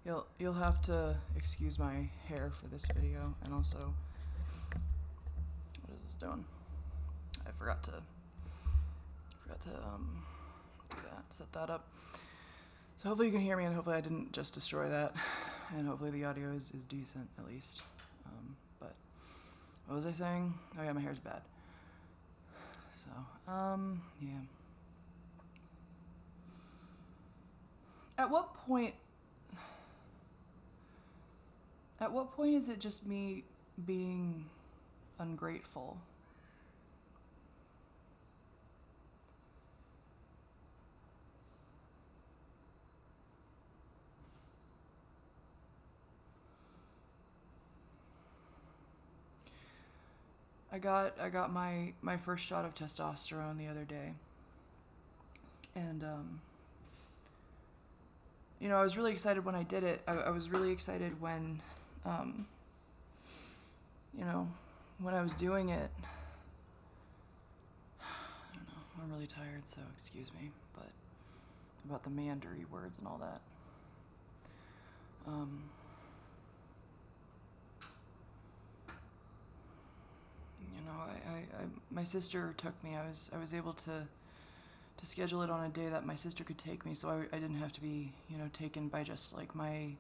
You'll have to excuse my hair for this video, and also, what is this doing? I forgot to do that, set that up. So hopefully you can hear me, and hopefully I didn't just destroy that, and hopefully the audio is decent at least. But what was I saying? Oh yeah, my hair's bad. So yeah. At what point is it just me being ungrateful? I got my first shot of testosterone the other day, and you know, I was really excited when I did it. I was really excited when you know, when I was doing it. I don't know, I'm really tired, so excuse me, but about the meandery words and all that. You know, my sister took me. I was able to schedule it on a day that my sister could take me, so I didn't have to be, you know, taken by just like my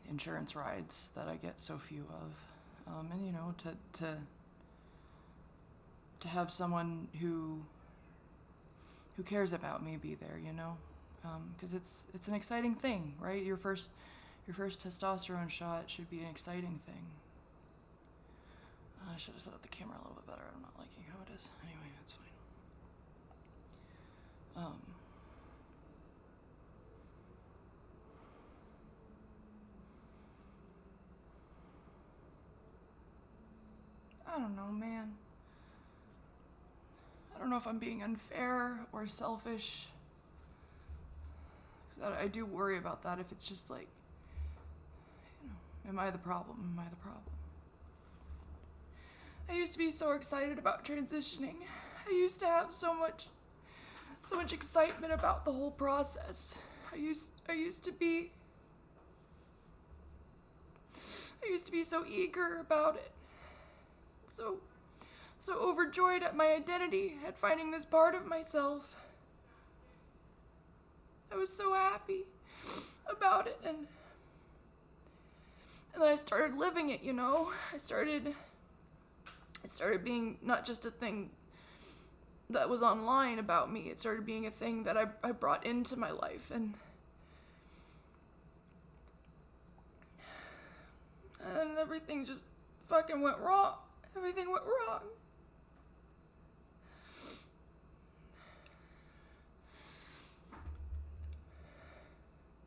insurance rides that I get so few of, and you know, to have someone who cares about me be there, you know, because it's an exciting thing, right? Your first testosterone shot should be an exciting thing. I should have set up the camera a little bit better. I'm not liking how it is. Anyway, that's fine. I don't know, man. I don't know if I'm being unfair or selfish. 'Cause I do worry about that. If it's just like, you know, am I the problem? Am I the problem? I used to be so excited about transitioning. I used to have so much excitement about the whole process. I used to be so eager about it. So overjoyed at my identity, at finding this part of myself. I was so happy about it, and then I started living it, you know. It started being not just a thing that was online about me. It started being a thing that I brought into my life, and everything just fucking went wrong. Everything went wrong.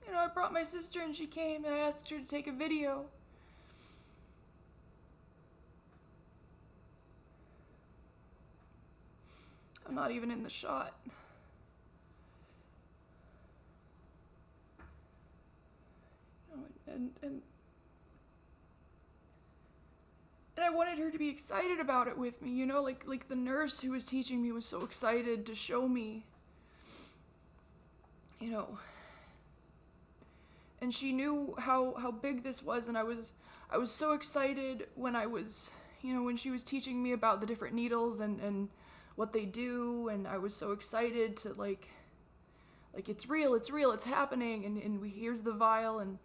You know, I brought my sister and she came, and I asked her to take a video. I'm not even in the shot. You know, and I wanted her to be excited about it with me, you know, like the nurse who was teaching me was so excited to show me, you know. And she knew how big this was, and I was so excited when I was, you know, when she was teaching me about the different needles and what they do, and I was so excited to like it's real, it's happening, and here's the vial, and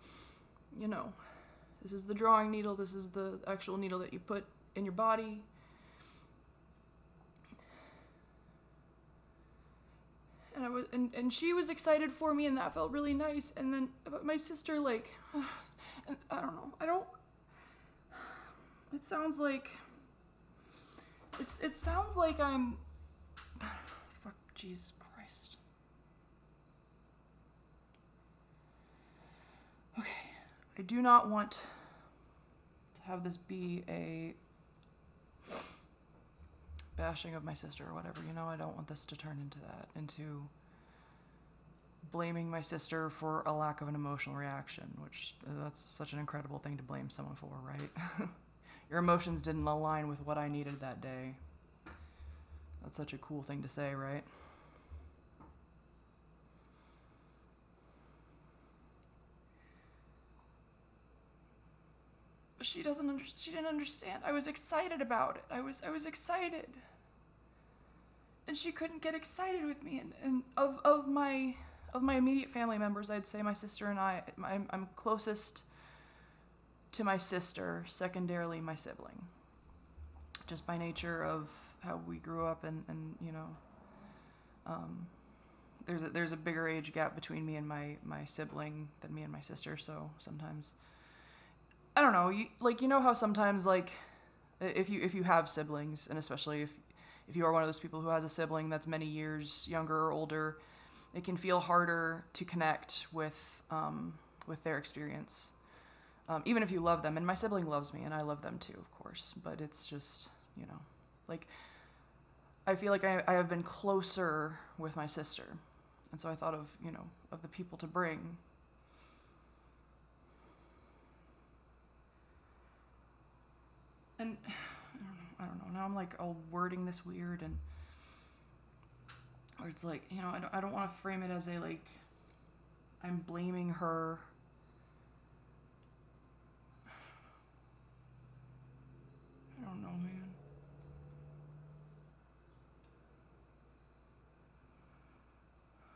you know, this is the drawing needle, this is the actual needle that you put in your body. And I was, and she was excited for me, and that felt really nice. And then, but my sister, like, and I don't know, it sounds like, it sounds like I'm, fuck, Jesus Christ. Okay, I do not want to have this be a bashing of my sister or whatever, you know. I don't want this to turn into that, into blaming my sister for a lack of an emotional reaction, which that's such an incredible thing to blame someone for, right? Your emotions didn't align with what I needed that day. That's such a cool thing to say, right? she didn't understand. I was excited about it. I was excited. And she couldn't get excited with me. And of my immediate family members, I'd say my sister and I'm closest to my sister, secondarily my sibling. Just by nature of how we grew up and you know, there's a bigger age gap between me and my sibling than me and my sister, so sometimes I don't know, you know how sometimes like if you have siblings, and especially if you are one of those people who has a sibling that's many years younger or older, it can feel harder to connect with their experience. Even if you love them, and my sibling loves me, and I love them too, of course, but it's just, you know, like, I feel like I have been closer with my sister, and so I thought of, you know, of the people to bring. And, I don't know, now I'm, like, all wording this weird, and, or it's like, you know, I don't want to frame it as a, like, I'm blaming her. I don't know, man.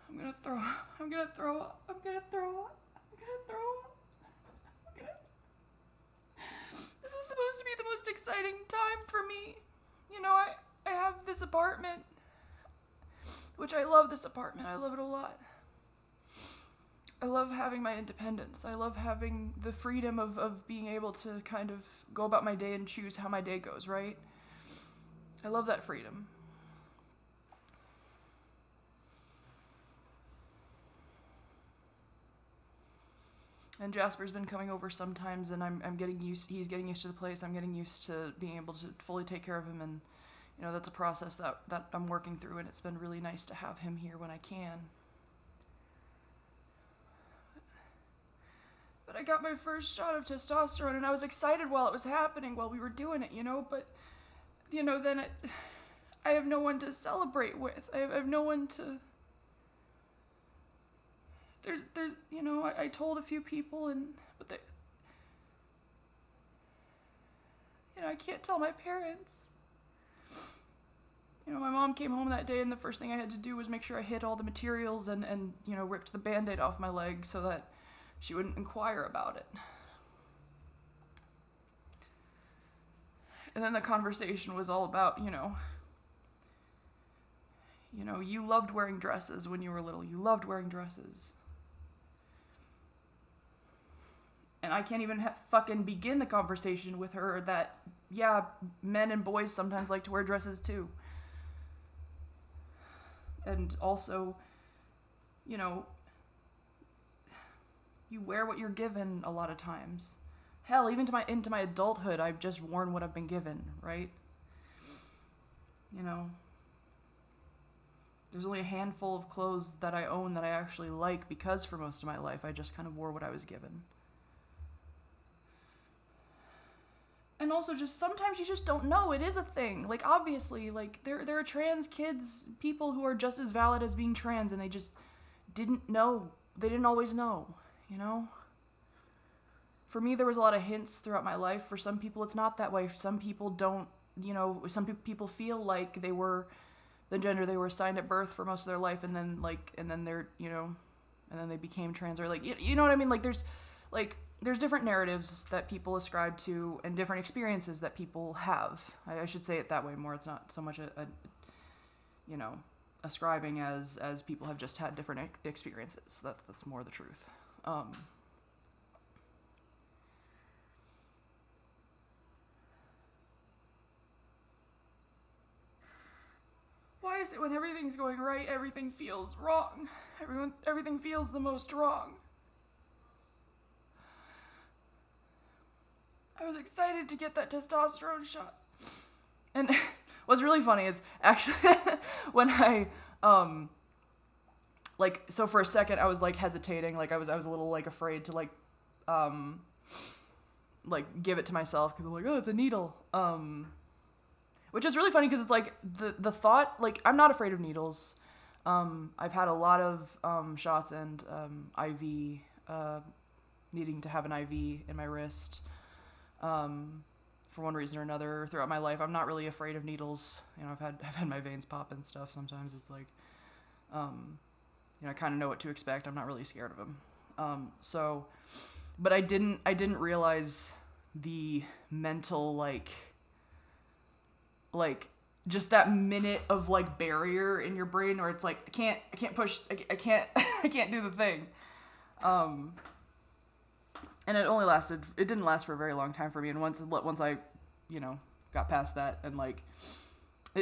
I'm gonna throw up. I'm gonna throw up. I'm gonna throw up. I'm gonna throw up. This is supposed to be the most exciting time for me. You know, I have this apartment, which I love this apartment. I love it a lot. I love having my independence. I love having the freedom of being able to kind of go about my day and choose how my day goes, right? I love that freedom. And Jasper's been coming over sometimes, and I'm getting used. He's getting used to the place. I'm getting used to being able to fully take care of him, and you know that's a process that I'm working through, and it's been really nice to have him here when I can. But I got my first shot of testosterone, and I was excited while it was happening, while we were doing it, you know. But you know, then I have no one to celebrate with. I have no one to. There's you know, I told a few people, but they, you know, I can't tell my parents. You know, my mom came home that day, and the first thing I had to do was make sure I hid all the materials and you know, ripped the Band-Aid off my leg so that she wouldn't inquire about it. And then the conversation was all about, you know, you loved wearing dresses when you were little. You loved wearing dresses. And I can't even fucking begin the conversation with her that, yeah, men and boys sometimes like to wear dresses too. And also, you know, you wear what you're given a lot of times. Hell, even into my adulthood, I've just worn what I've been given, right? You know, there's only a handful of clothes that I own that I actually like because for most of my life I just kind of wore what I was given. And also, just sometimes you just don't know. It is a thing. Like, obviously, like, there are trans kids, people who are just as valid as being trans, and they just didn't know. They didn't always know, you know? For me, there was a lot of hints throughout my life. For some people, it's not that way. Some people don't, you know, some people feel like they were the gender they were assigned at birth for most of their life, and then, like, and then they're, you know, and then they became trans, or, like, you know what I mean? Like, there's different narratives that people ascribe to and different experiences that people have. I should say it that way more. It's not so much a you know, ascribing as people have just had different experiences. That's more the truth. Why is it when everything's going right, everything feels wrong? Everything feels the most wrong. I was excited to get that testosterone shot. And what's really funny is actually when I like, so for a second I was like hesitating, like I was a little like afraid to like give it to myself because I'm like, oh, it's a needle. Which is really funny because it's like the thought, like, I'm not afraid of needles. I've had a lot of shots and IV, needing to have an IV in my wrist. for one reason or another throughout my life. I'm not really afraid of needles. You know, I've had my veins pop and stuff. Sometimes it's like, you know, I kind of know what to expect. I'm not really scared of them. But I didn't realize the mental like just that minute of like barrier in your brain where it's like I can't push, I can't I can't do the thing. And it didn't last for a very long time for me. And once I, you know, got past that and like,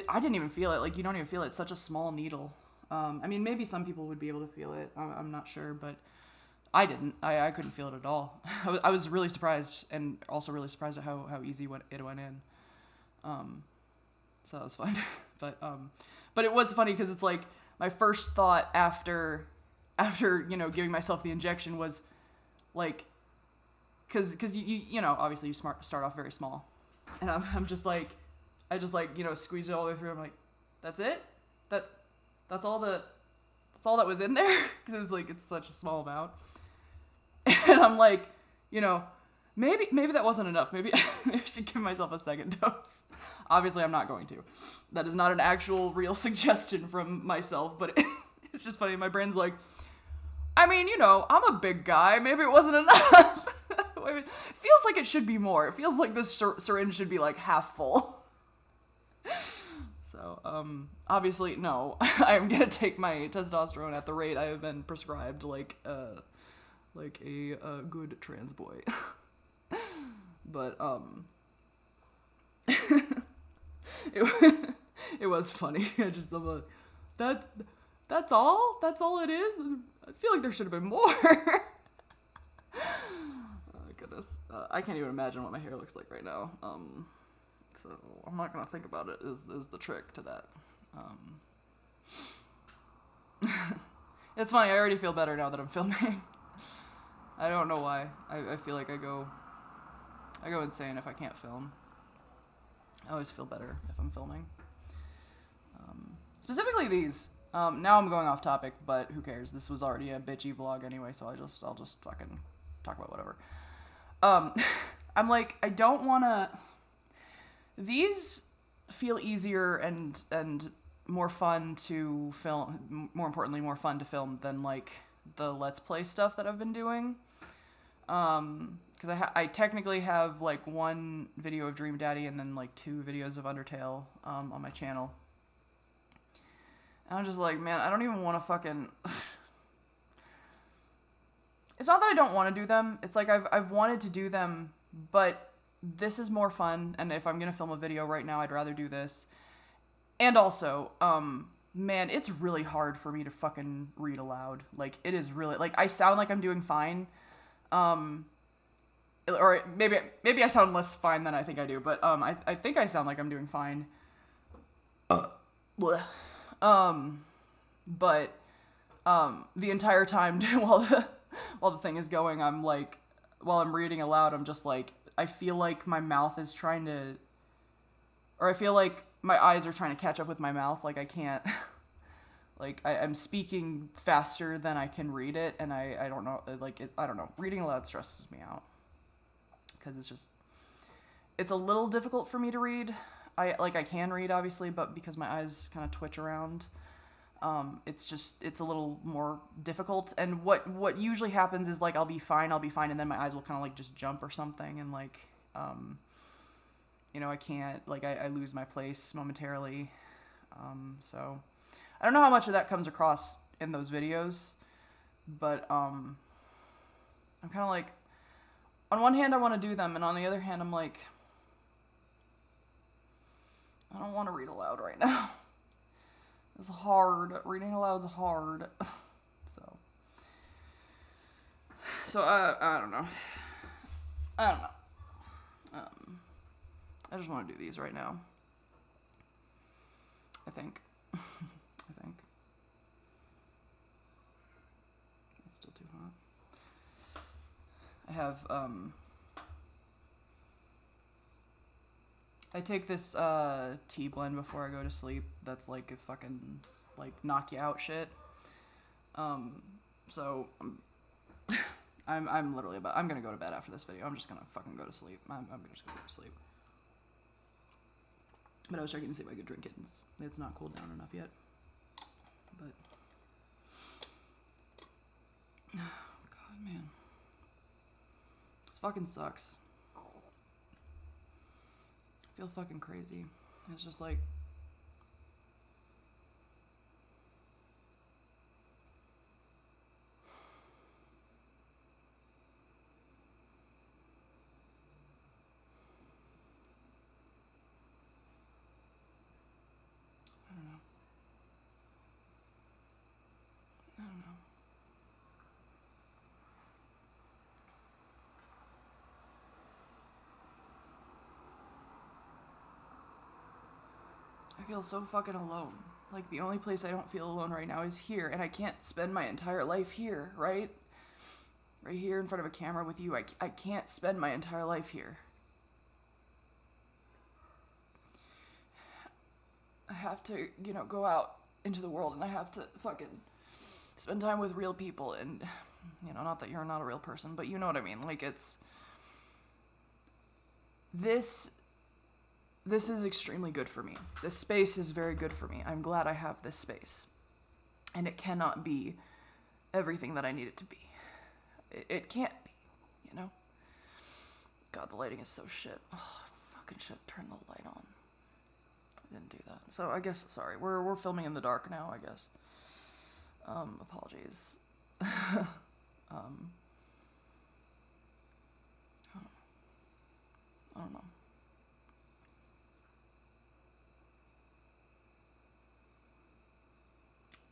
I didn't even feel it. Like, you don't even feel it. It's such a small needle. I mean, maybe some people would be able to feel it. I'm not sure, but I didn't. I couldn't feel it at all. I was really surprised, and also really surprised at how easy it went in. So that was fun. But it was funny because it's like my first thought after you know, giving myself the injection was like, because you know, obviously you start off very small, and I'm just like, I just like, you know, squeeze it all the way through. I'm like, that's it, that's all that was in there, because it's like, it's such a small amount. And I'm like, you know, maybe that wasn't enough. Maybe I should give myself a second dose. Obviously, I'm not going to. That is not an actual real suggestion from myself, but it's just funny. My brain's like, I mean, you know, I'm a big guy. Maybe it wasn't enough. It feels like it should be more. It feels like this syringe should be like half full. So, obviously, no. I am gonna take my testosterone at the rate I have been prescribed, like a good trans boy. But it was funny. I just thought that's all it is. I feel like there should have been more. Oh goodness, I can't even imagine what my hair looks like right now. So I'm not gonna think about it. Is the trick to that? It's funny. I already feel better now that I'm filming. I don't know why. I feel like I go insane if I can't film. I always feel better if I'm filming. Specifically these. Now I'm going off topic, but who cares? This was already a bitchy vlog anyway, so I'll just fucking talk about whatever. I'm like, I don't wanna. These feel easier and more fun to film. More importantly, more fun to film than like the Let's Play stuff that I've been doing. Because I technically have like one video of Dream Daddy and then like 2 videos of Undertale on my channel. And I'm just like, man, I don't even want to fucking. It's not that I don't want to do them. It's like I've wanted to do them, but this is more fun. And if I'm gonna film a video right now, I'd rather do this. And also, man, it's really hard for me to fucking read aloud. Like, it is really, like, I sound like I'm doing fine. Or maybe I sound less fine than I think I do, but I think I sound like I'm doing fine. Blech. But the entire time while the thing is going, I'm like, while I'm reading aloud, I'm just like, I feel like my mouth is trying to, or I feel like my eyes are trying to catch up with my mouth. Like I can't, like I'm speaking faster than I can read it, and I don't know, like I don't know. Reading aloud stresses me out because it's a little difficult for me to read. I can read obviously, but because my eyes kind of twitch around, it's a little more difficult. And what usually happens is like I'll be fine, and then my eyes will kind of like just jump or something, and like you know, I can't, like I lose my place momentarily. So I don't know how much of that comes across in those videos, but I'm kind of like, on one hand I want to do them, and on the other hand I'm like, I don't want to read aloud right now. It's hard. Reading aloud's hard. So I don't know. I just want to do these right now. I think. It's still too hot. I have I take this tea blend before I go to sleep. That's like a fucking like knock you out shit. So I'm literally I'm gonna go to bed after this video. I'm just gonna fucking go to sleep. I'm just gonna go to sleep. But I was checking to see if I could drink it. It's not cooled down enough yet. But God, man, this fucking sucks. I feel fucking crazy. It's just like, I don't know. I don't know. I feel so fucking alone. Like, the only place I don't feel alone right now is here, and I can't spend my entire life here, right? Right here in front of a camera with you. I can't spend my entire life here. I have to, you know, go out into the world, and I have to fucking spend time with real people, and, you know, not that you're not a real person, but you know what I mean. Like, it's... This is extremely good for me. This space is very good for me. I'm glad I have this space. And it cannot be everything that I need it to be. It can't be, you know? God, the lighting is so shit. Oh, I fucking should have turned the light on. I didn't do that. So I guess, sorry, we're filming in the dark now, I guess. Apologies. I don't know.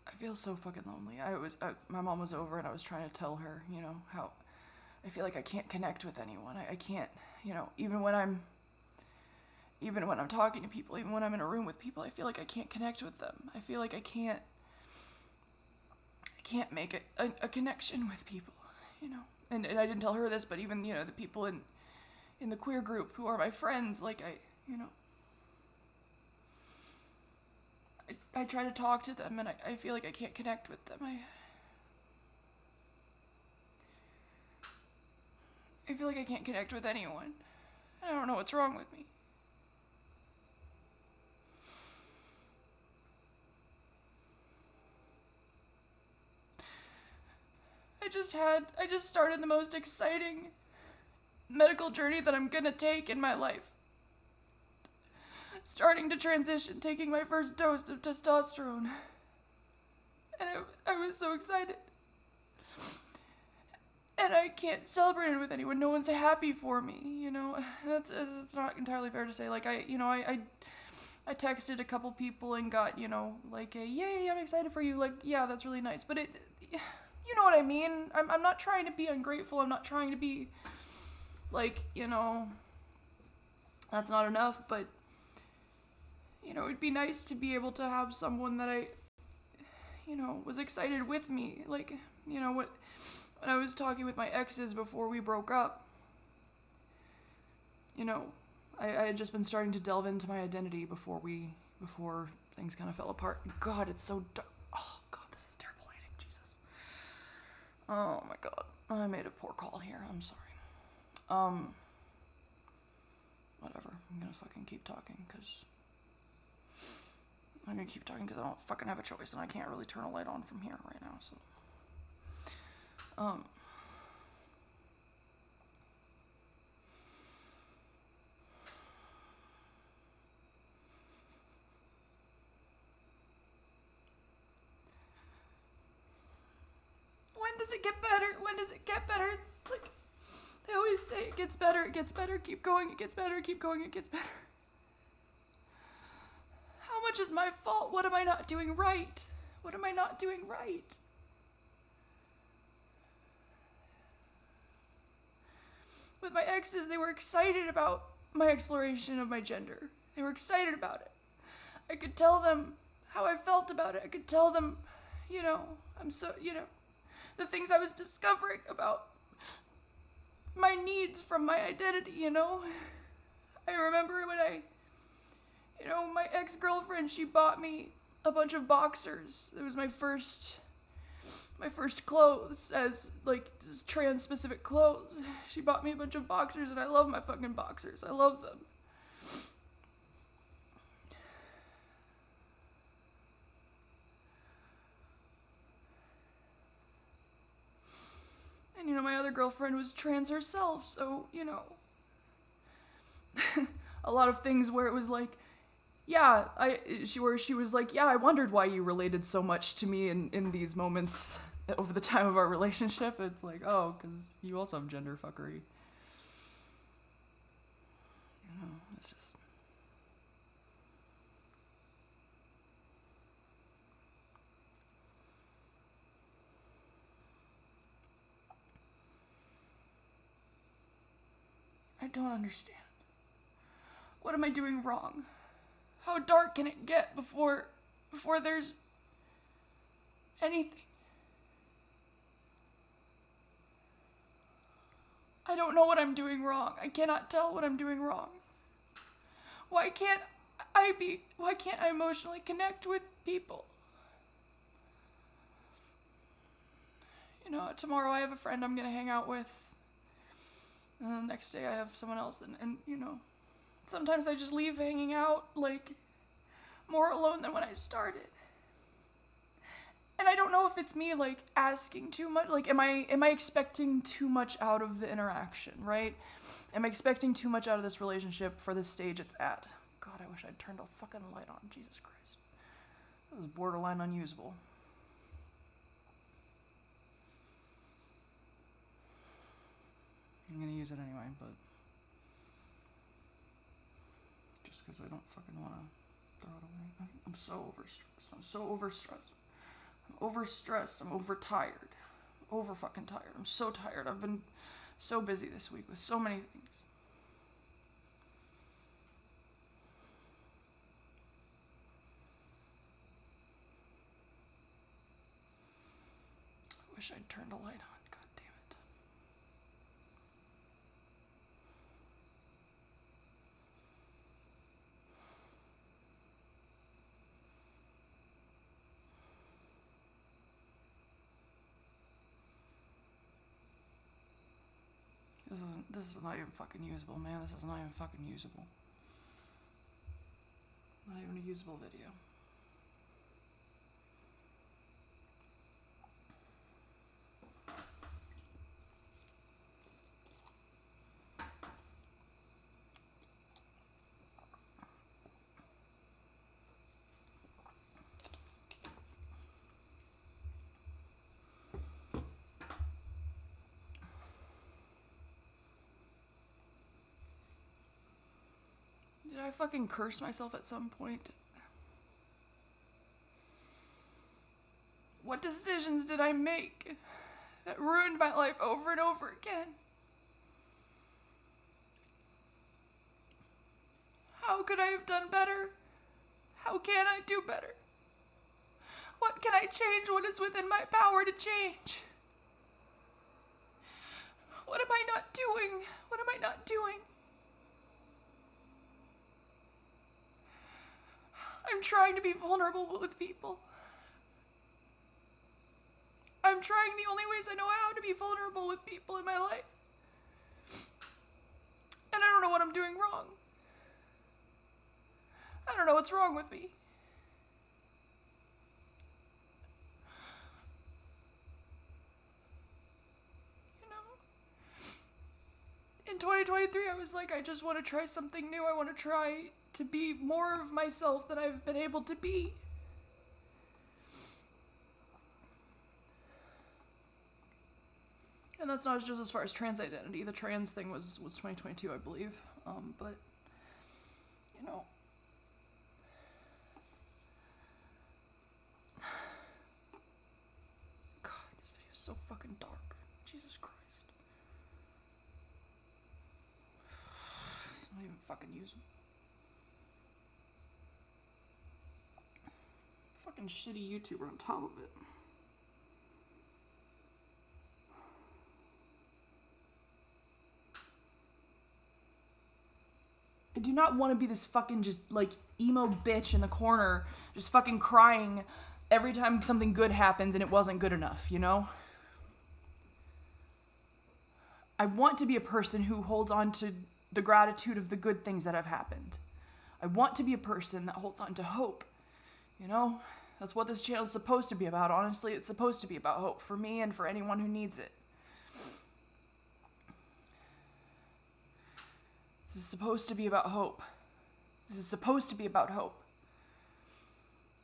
I feel so fucking lonely. My mom was over and I was trying to tell her, you know, how I feel like I can't connect with anyone. I can't, you know, even when I'm talking to people, even when I'm in a room with people, I feel like I can't connect with them. I feel like I can't make a connection with people, you know. And I didn't tell her this, but even, you know, the people in the queer group who are my friends, like, you know, I try to talk to them and I feel like I can't connect with them. I feel like I can't connect with anyone. I don't know what's wrong with me. I just started the most exciting medical journey that I'm gonna take in my life. Starting to transition, taking my first dose of testosterone. And I was so excited. And I can't celebrate it with anyone. No one's happy for me, you know. That's not entirely fair to say. Like, I texted a couple people and got, you know, like a, yay, I'm excited for you. Like, yeah, that's really nice. But you know what I mean? I'm not trying to be ungrateful. I'm not trying to be, like, you know, that's not enough. But, you know, it'd be nice to be able to have someone that I, you know, was excited with me. Like, you know, when I was talking with my exes before we broke up, you know, I had just been starting to delve into my identity before things kind of fell apart. God, it's so dark. Oh, God, this is terrible lighting. Jesus. Oh, my God. I made a poor call here. I'm sorry. Whatever. I'm gonna fucking keep talking, because I don't fucking have a choice, and I can't really turn a light on from here right now, so. When does it get better? When does it get better? Like, they always say it gets better, keep going, it gets better, keep going, it gets better. How much is my fault? What am I not doing right? What am I not doing right? With my exes, they were excited about my exploration of my gender. They were excited about it. I could tell them how I felt about it. I could tell them, you know, the things I was discovering about my needs from my identity, you know? I remember when my ex-girlfriend, she bought me a bunch of boxers. It was my first my first clothes as, like, just trans-specific clothes. She bought me a bunch of boxers, and I love my fucking boxers. I love them. And, you know, my other girlfriend was trans herself, so, you know, a lot of things where it was like, yeah, she was like, yeah, I wondered why you related so much to me in these moments over the time of our relationship. It's like, oh, because you also have gender fuckery. You know, it's just... I don't understand. What am I doing wrong? How dark can it get before there's anything? I don't know what I'm doing wrong. I cannot tell what I'm doing wrong. Why can't I emotionally connect with people? You know, tomorrow I have a friend I'm gonna hang out with. And the next day I have someone else, and you know, sometimes I just leave hanging out, like, more alone than when I started. And I don't know if it's me, like, asking too much. Like, am I expecting too much out of the interaction, right? Am I expecting too much out of this relationship for the stage it's at? God, I wish I'd turned a fucking light on. Jesus Christ. This is borderline unusable. I'm gonna use it anyway, but just because I don't fucking want to throw it away. I'm so overstressed. I'm so overstressed. I'm overstressed. I'm overtired. Over fucking tired. I'm so tired. I've been so busy this week with so many things. I wish I'd turned a light on. God damn it. This is not even fucking usable, man. This is not even fucking usable. Not even a usable video. Did I fucking curse myself at some point? What decisions did I make that ruined my life over and over again? How could I have done better? How can I do better? What can I change? What is within my power to change? What am I not doing? What am I not doing? I'm trying to be vulnerable with people. I'm trying the only ways I know how to be vulnerable with people in my life. And I don't know what I'm doing wrong. I don't know what's wrong with me. You know? In 2023, I was like, I just want to try something new. I want to try to be more of myself than I've been able to be. And that's not just as far as trans identity. The trans thing was 2022, I believe. But, you know. God, this video is so fucking dark. Jesus Christ. It's not even fucking usable. Fucking shitty YouTuber on top of it. I do not want to be this fucking just, like, emo bitch in the corner, just fucking crying every time something good happens and it wasn't good enough, you know? I want to be a person who holds on to the gratitude of the good things that have happened. I want to be a person that holds on to hope, you know? That's what this channel is supposed to be about. Honestly, it's supposed to be about hope for me and for anyone who needs it. This is supposed to be about hope. This is supposed to be about hope.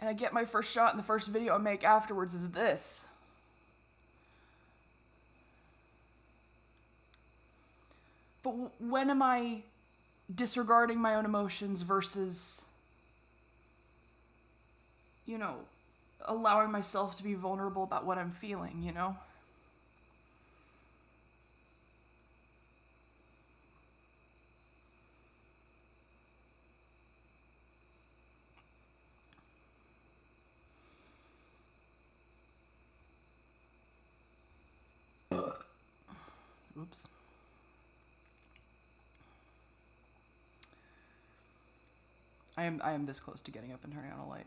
And I get my first shot, and the first video I make afterwards is this. But when am I disregarding my own emotions versus, you know, allowing myself to be vulnerable about what I'm feeling, you know? Oops. I am this close to getting up and turning on a light.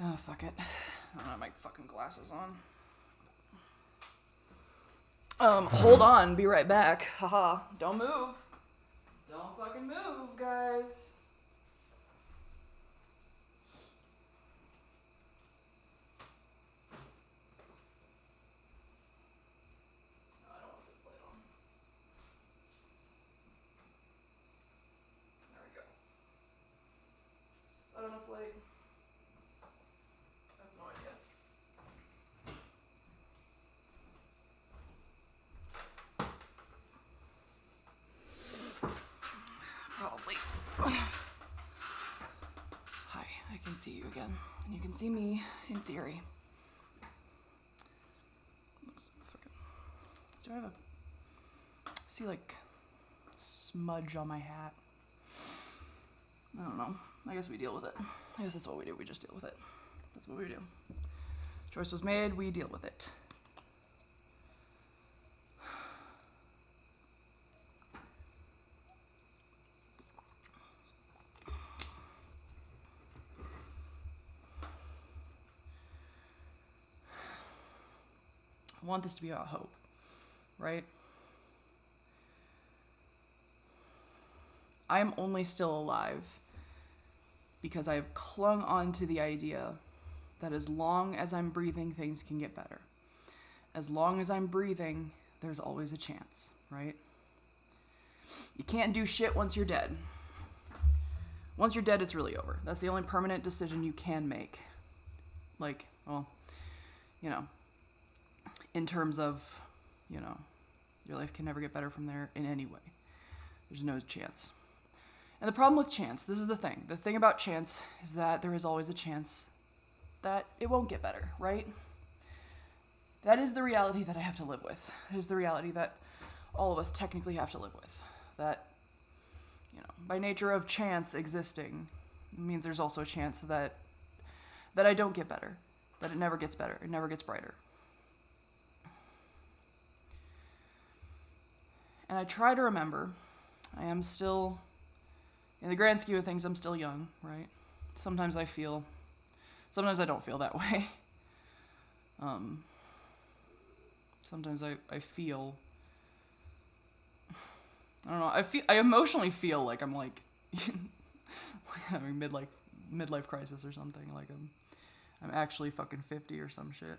Oh, fuck it. I don't have my fucking glasses on. Hold on, be right back. Haha. Don't move. Don't fucking move, guys. No, I don't want this light on. There we go. Is that enough light? I have no idea. Probably. Hi, I can see you again. And you can see me, in theory. Oops, do I have a... see, like, smudge on my hat? I don't know. I guess we deal with it. I guess that's what we do. We just deal with it. That's what we do. Choice was made, we deal with it. I want this to be about hope, right? I am only still alive because I have clung on to the idea that as long as I'm breathing, things can get better. As long as I'm breathing, there's always a chance, right? You can't do shit once you're dead. Once you're dead, it's really over. That's the only permanent decision you can make. Like, well, you know, in terms of, you know, your life can never get better from there in any way. There's no chance. And the problem with chance, this is the thing. The thing about chance is that there is always a chance that it won't get better, right? That is the reality that I have to live with. It is the reality that all of us technically have to live with. That, you know, by nature of chance existing, it means there's also a chance that I don't get better, that it never gets better, it never gets brighter. And I try to remember, I am still, in the grand scheme of things, I'm still young, right? Sometimes I don't feel that way. Sometimes I feel, I don't know, I emotionally feel like I'm like, like having midlife crisis or something, like I'm actually fucking 50 or some shit.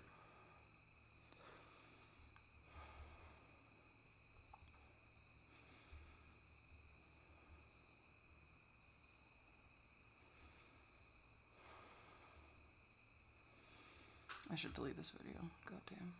I should delete this video. Goddamn.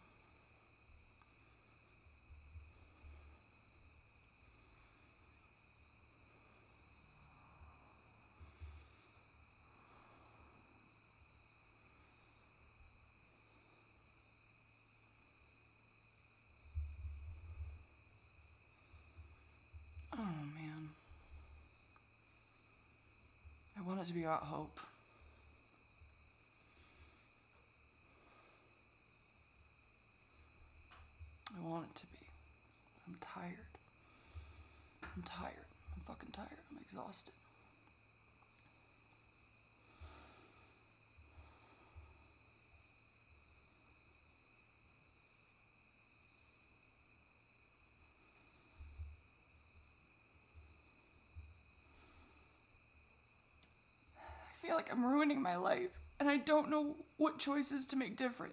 Oh man. I want it to be about hope. I want it to be. I'm tired. I'm tired. I'm fucking tired. I'm exhausted. feel like I'm ruining my life, and I don't know what choices to make different.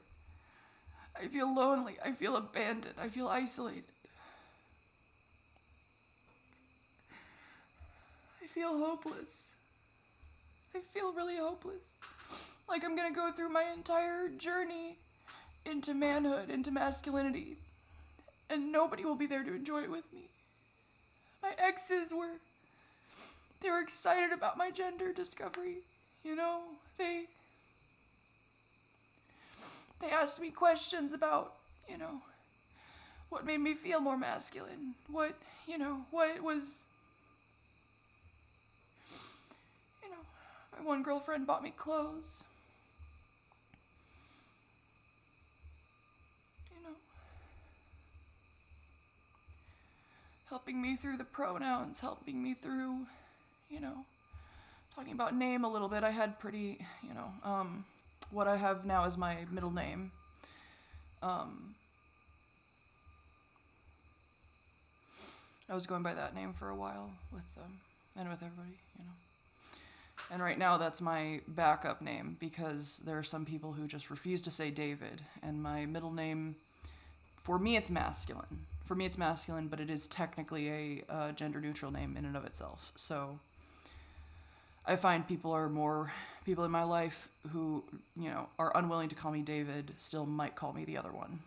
I feel lonely, I feel abandoned, I feel isolated. I feel hopeless. I feel really hopeless. Like I'm gonna go through my entire journey into manhood, into masculinity, and nobody will be there to enjoy it with me. My exes they were excited about my gender discovery, you know? They asked me questions about, you know, what made me feel more masculine, what was, you know, my one girlfriend bought me clothes. You know, helping me through the pronouns, helping me through, you know, talking about name a little bit. I had pretty, what I have now is my middle name. I was going by that name for a while with them and with everybody, you know. And right now that's my backup name because there are some people who just refuse to say David. And my middle name, for me it's masculine. But it is technically a gender neutral name in and of itself. So I find people in my life who, you know, are unwilling to call me David still might call me the other one.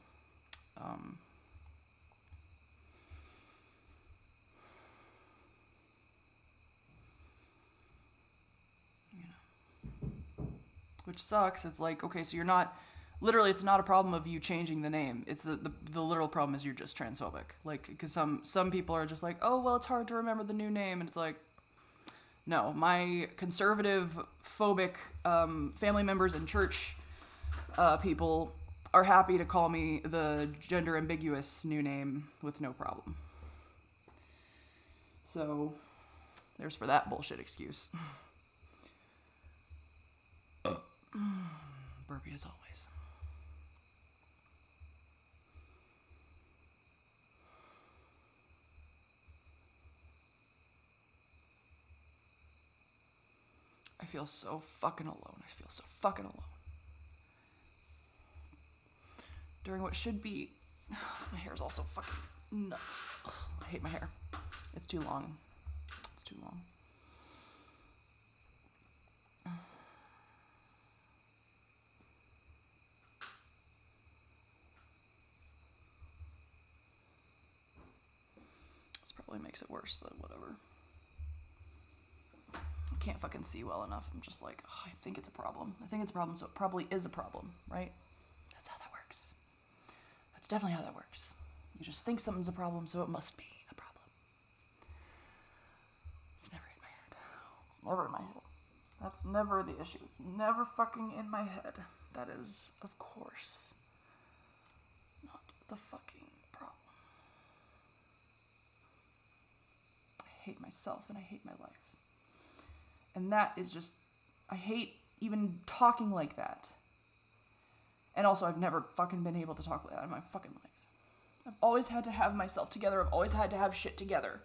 Which sucks. It's like, okay, so you're not, literally, it's not a problem of you changing the name. It's the literal problem is you're just transphobic. Like, because some people are just like, oh, well, it's hard to remember the new name. And it's like, no, my conservative, phobic family members and church people are happy to call me the gender ambiguous new name with no problem. So, there's for that bullshit excuse. Burpee as always. I feel so fucking alone. During what should be... My hair is also fucking nuts. Ugh, I hate my hair. It's too long. This probably makes it worse, but whatever. I can't fucking see well enough. I'm just like, oh, I think it's a problem, so it probably is a problem, right? That's how that works. That's definitely how that works. You just think something's a problem, so it must be a problem. It's never in my head. That's never the issue. It's never fucking in my head. That is, of course, not the fucking problem. I hate myself and I hate my life. And that is just, I hate even talking like that. And also, I've never fucking been able to talk like that in my fucking life. I've always had to have myself together. I've always had to have shit together.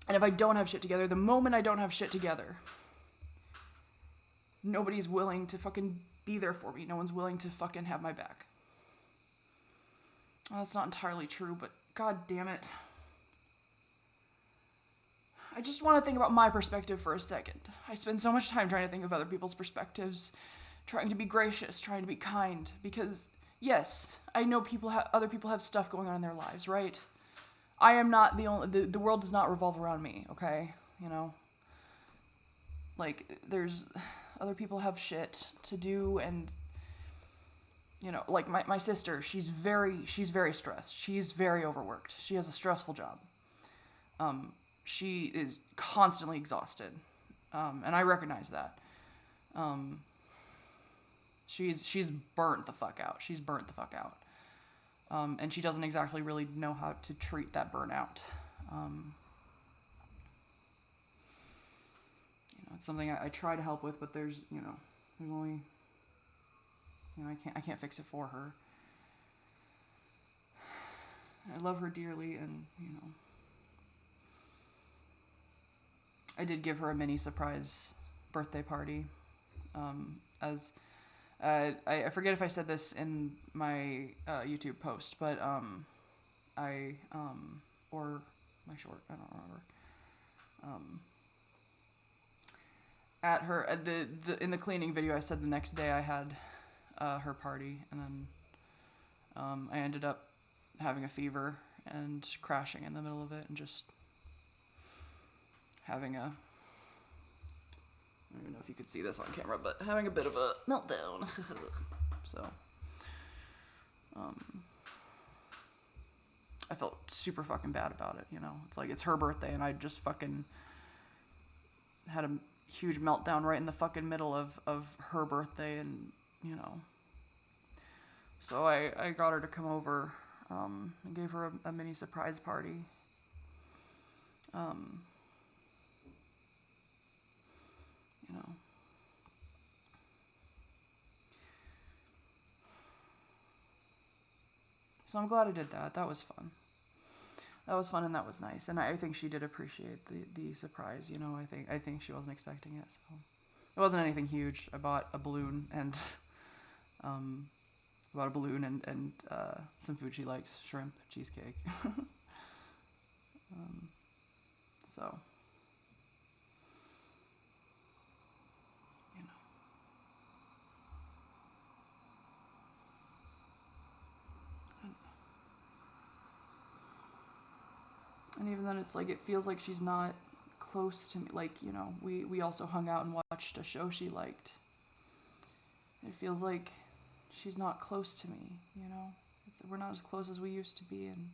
And if I don't have shit together, the moment I don't have shit together, nobody's willing to fucking be there for me. No one's willing to fucking have my back. Well, that's not entirely true, but god damn it. I just want to think about my perspective for a second. I spend so much time trying to think of other people's perspectives, trying to be gracious, trying to be kind, because yes, I know other people have stuff going on in their lives, right? I am not the only, the world does not revolve around me, okay? You know? Like, there's, other people have shit to do, and, you know, like my sister, she's very stressed. She's very overworked. She has a stressful job. She is constantly exhausted. And I recognize that. She's burnt the fuck out. And she doesn't exactly really know how to treat that burnout. It's something I try to help with, but there's only, I can't fix it for her. I love her dearly, and, I did give her a mini surprise birthday party. As I forget if I said this in my YouTube post, but I or my short, I don't remember. At her the in the cleaning video, I said the next day I had her party, and then I ended up having a fever and crashing in the middle of it, and just having a, I don't even know if you could see this on camera, but having a bit of a meltdown. So, I felt super fucking bad about it, you know? It's like, it's her birthday, and I just fucking had a huge meltdown right in the fucking middle of her birthday, and, you know. So I got her to come over, and gave her a mini surprise party. You know. So I'm glad I did that. That was fun. That was fun, and that was nice. And I think she did appreciate the surprise. You know, I think she wasn't expecting it. So it wasn't anything huge. I bought a balloon and some food she likes: shrimp, cheesecake. So you know. And even then, it's like, it feels like she's not close to me. Like, you know, we also hung out and watched a show she liked. It feels like she's not close to me, you know? We're not as close as we used to be, and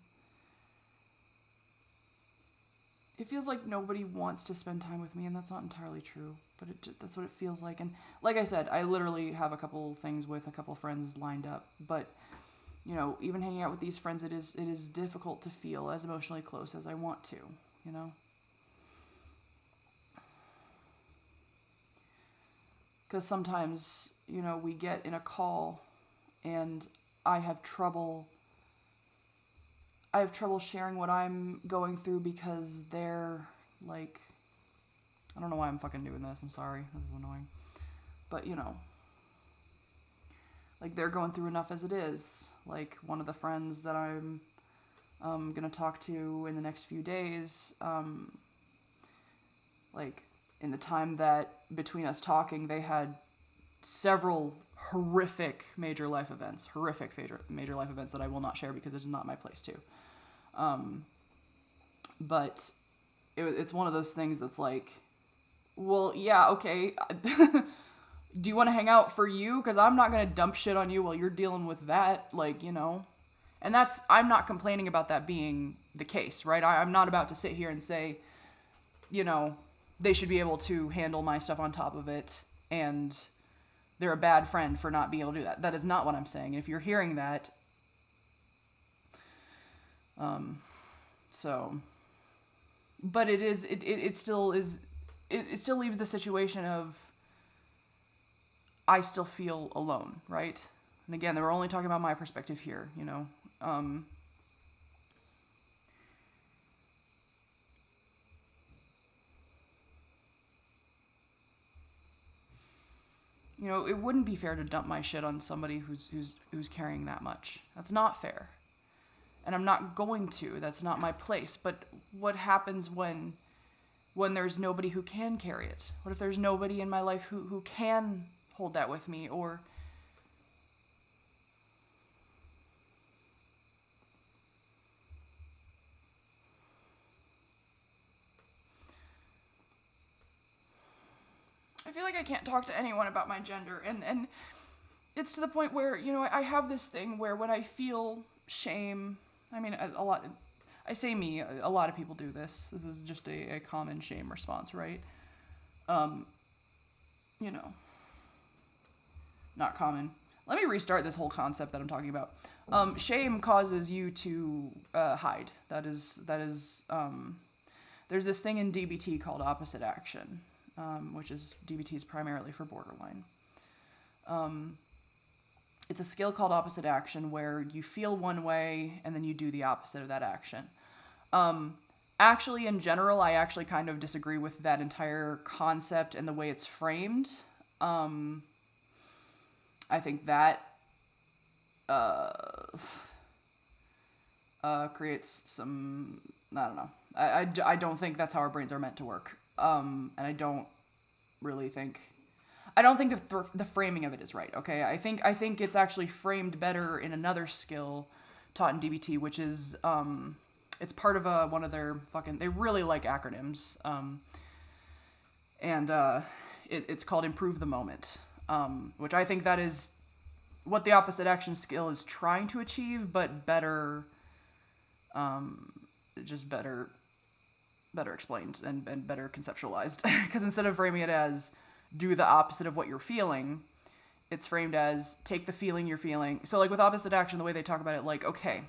it feels like nobody wants to spend time with me, and that's not entirely true, but that's what it feels like. And like I said, I literally have a couple things with a couple friends lined up, but, you know, even hanging out with these friends, it is difficult to feel as emotionally close as I want to, you know? Because sometimes, you know, we get in a call, and I have trouble sharing what I'm going through, because they're like, I don't know why I'm fucking doing this. I'm sorry. This is annoying. But, you know, like, they're going through enough as it is. Like, one of the friends that I'm going to talk to in the next few days, like, in the time that between us talking, they had several horrific major life events that I will not share because it's not my place to. But it's one of those things that's like, well, yeah, okay. Do you want to hang out for you? Because I'm not going to dump shit on you while you're dealing with that. Like, you know. And I'm not complaining about that being the case, right? I'm not about to sit here and say, you know, they should be able to handle my stuff on top of it, and they're a bad friend for not being able to do that. That is not what I'm saying. If you're hearing that, so, but it still is, it still leaves the situation of, I still feel alone, right? And again, we're only talking about my perspective here, you know. You know, it wouldn't be fair to dump my shit on somebody who's carrying that much. That's not fair. And I'm not going to. That's not my place. But what happens when there's nobody who can carry it? What if there's nobody in my life who can hold that with me? Or I feel like I can't talk to anyone about my gender, and it's to the point where, you know, I have this thing where when I feel shame, I mean, a lot, I say me, a lot of people do this. This is just a common shame response, right? You know, not common. Let me restart this whole concept that I'm talking about. Shame causes you to hide. There's this thing in DBT called opposite action, which is, DBT is primarily for borderline. It's a skill called opposite action where you feel one way and then you do the opposite of that action. actually, in general, I actually kind of disagree with that entire concept and the way it's framed. Um, I think that uh, creates some. I don't know. I don't think that's how our brains are meant to work. And I don't really think. I don't think the framing of it is right. Okay, I think it's actually framed better in another skill taught in DBT, which is it's part of one of their fucking. They really like acronyms, and it's called improve the moment, which I think that is what the opposite action skill is trying to achieve, but better, just better explained and better conceptualized. Because instead of framing it as do the opposite of what you're feeling, it's framed as take the feeling you're feeling. So like with opposite action, the way they talk about it, like, okay,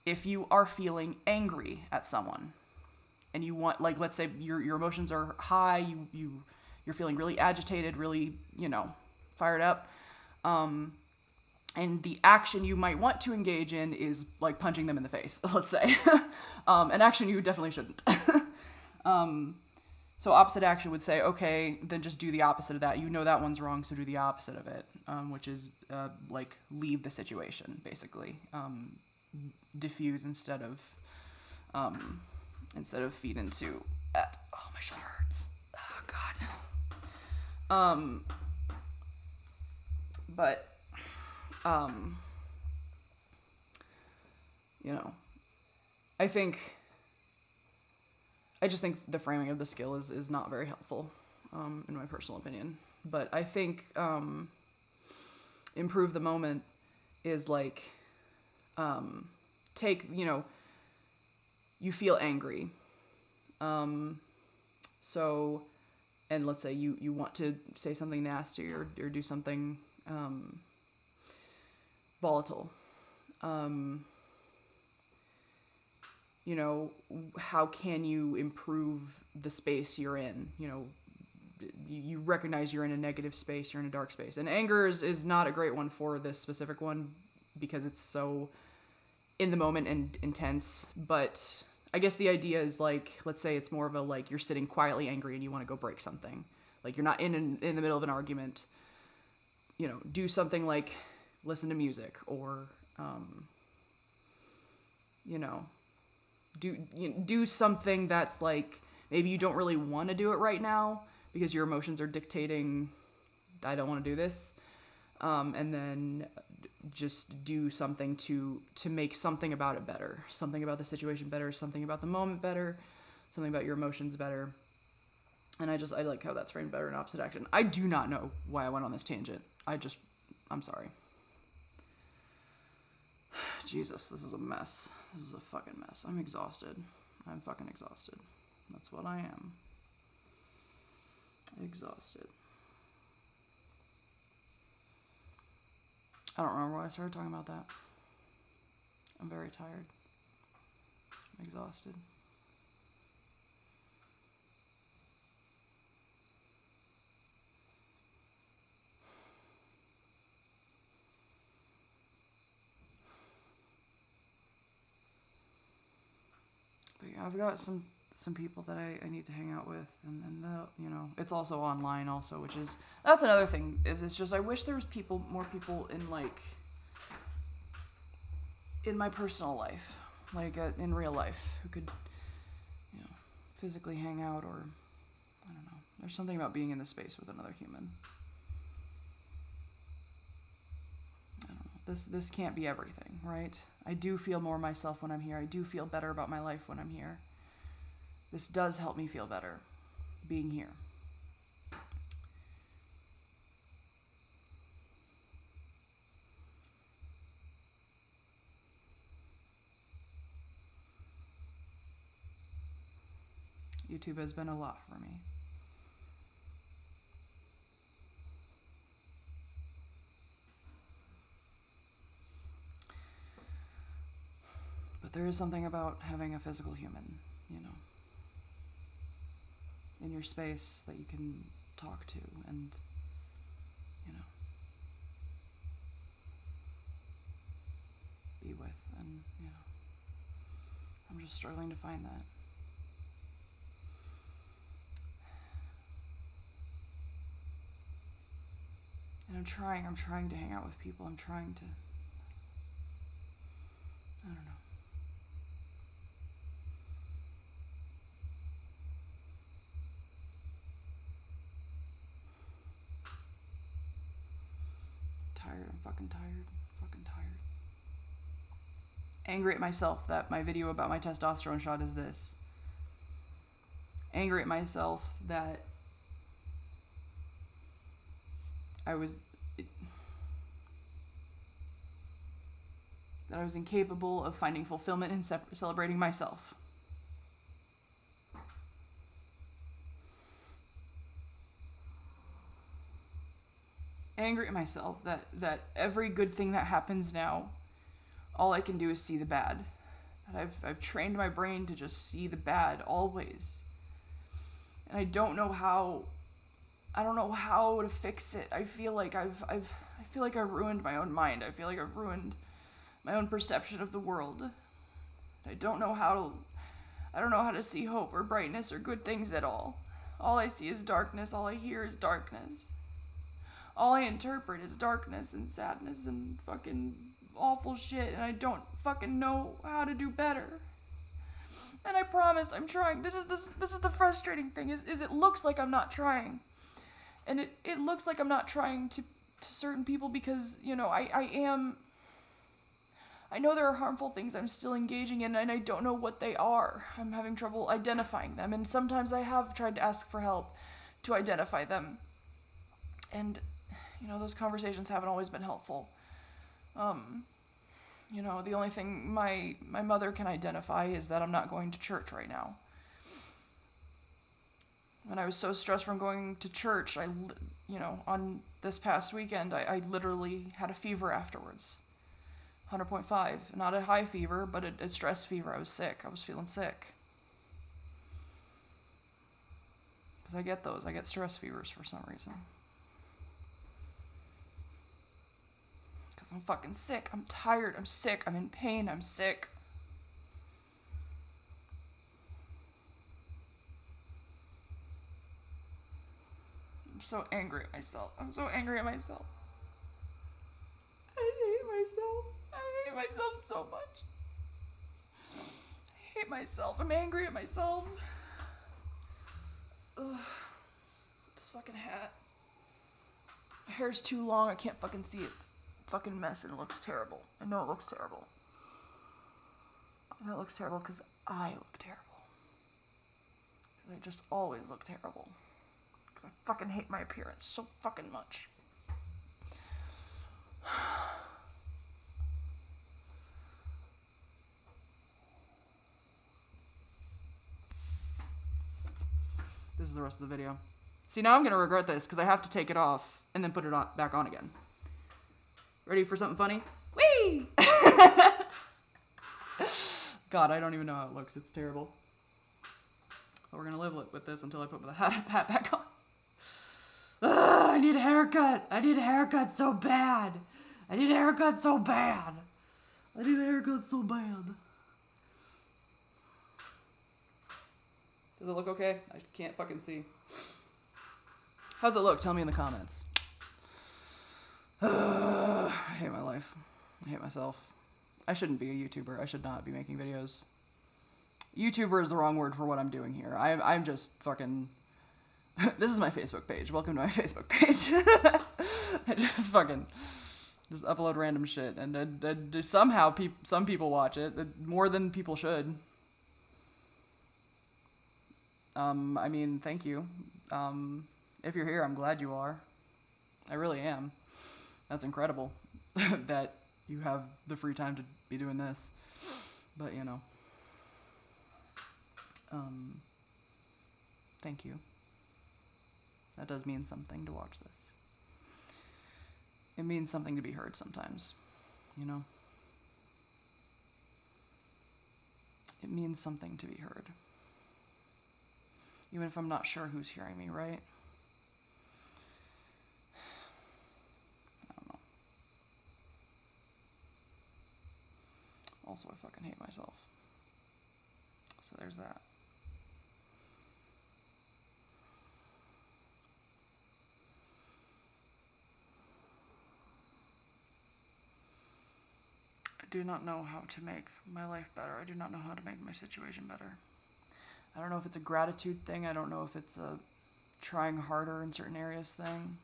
if you are feeling angry at someone and you want, like, let's say your emotions are high, you're feeling really agitated, really, fired up, and the action you might want to engage in is like punching them in the face, let's say. An action you definitely shouldn't. So opposite action would say, okay, then just do the opposite of that. You know that one's wrong, so do the opposite of it, which is like leave the situation, basically. Diffuse instead of feed into it. Oh, my shoulder hurts. Oh God. But um, you know, I think I just think the framing of the skill is not very helpful, in my personal opinion. But I think improve the moment is like take you feel angry, so and let's say you want to say something nasty or do something volatile. Um, how can you improve the space you're in? You recognize you're in a negative space, you're in a dark space. And anger is not a great one for this specific one because it's so in the moment and intense. But I guess the idea is like, let's say it's more of a like you're sitting quietly angry and you want to go break something. Like you're not in the middle of an argument. Do something like listen to music or, you know, do something that's like maybe you don't really want to do it right now because your emotions are dictating I don't want to do this, and then just do something to make something about it better, something about the situation better, something about the moment better, something about your emotions better. And I like how that's framed better in opposite action. I do not know why I went on this tangent. I'm sorry. Jesus, this is a mess. This is a fucking mess. I'm exhausted. I'm fucking exhausted. That's what I am. Exhausted. I don't remember why I started talking about that. I'm very tired. I'm exhausted. But yeah, I've got some people that I need to hang out with, and it's also online also, which is that's another thing. Is it's just I wish there was more people in like in my personal life, like in real life, who could physically hang out or I don't know. There's something about being in the space with another human. I don't know. This can't be everything, right? I do feel more myself when I'm here. I do feel better about my life when I'm here. This does help me feel better being here. YouTube has been a lot for me. But there is something about having a physical human, in your space that you can talk to and, be with. And, I'm just struggling to find that. And I'm trying to hang out with people. I'm trying to, I don't know. Tired. I'm fucking tired. I'm fucking tired. Angry at myself that my video about my testosterone shot is this. Angry at myself that I was incapable of finding fulfillment in celebrating myself. Angry at myself that every good thing that happens now, all I can do is see the bad. That I've trained my brain to just see the bad always. And I don't know how to fix it. I feel like I've ruined my own mind. I feel like I've ruined my own perception of the world. I don't know how to see hope or brightness or good things at all. All I see is darkness. All I hear is darkness. All I interpret is darkness and sadness and fucking awful shit, and I don't fucking know how to do better. And I promise I'm trying. This is the frustrating thing is it looks like I'm not trying. And it looks like I'm not trying to certain people because, you know, I am. I know there are harmful things I'm still engaging in, and I don't know what they are. I'm having trouble identifying them, and sometimes I have tried to ask for help to identify them. And, you know, those conversations haven't always been helpful. You know, the only thing my mother can identify is that I'm not going to church right now. When I was so stressed from going to church, on this past weekend, I literally had a fever afterwards. 100.5. Not a high fever, but a stress fever. I was sick. I was feeling sick. Because I get those. I get stress fevers for some reason. Because I'm fucking sick. I'm tired. I'm sick. I'm in pain. I'm sick. I'm so angry at myself. I'm so angry at myself. I hate myself. I hate myself so much. I hate myself. I'm angry at myself. Ugh. This fucking hat. My hair's too long. I can't fucking see it. It's a fucking mess and it looks terrible. I know it looks terrible. I know it looks terrible because I look terrible. I just always look terrible. Because I fucking hate my appearance so fucking much. This is the rest of the video. See, now I'm going to regret this because I have to take it off and then put it on, back on again. Ready for something funny? Whee! God, I don't even know how it looks. It's terrible. But we're going to live with this until I put the hat back on. Ugh, I need a haircut. I need a haircut so bad. I need a haircut so bad. I need a haircut so bad. Does it look okay? I can't fucking see. How's it look? Tell me in the comments. I hate my life. I hate myself. I shouldn't be a YouTuber. I should not be making videos. YouTuber is the wrong word for what I'm doing here. I'm just fucking... This is my Facebook page. Welcome to my Facebook page. I just upload random shit. And somehow some people watch it. More than people should. I mean, thank you. If you're here, I'm glad you are. I really am. That's incredible that you have the free time to be doing this. But, you know. Thank you. That does mean something to watch this. It means something to be heard sometimes, you know? It means something to be heard. Even if I'm not sure who's hearing me, right? I don't know. Also, I fucking hate myself. So there's that. do not know how to make my life better. I do not know how to make my situation better. I don't know if it's a gratitude thing. I don't know if it's a trying harder in certain areas thing.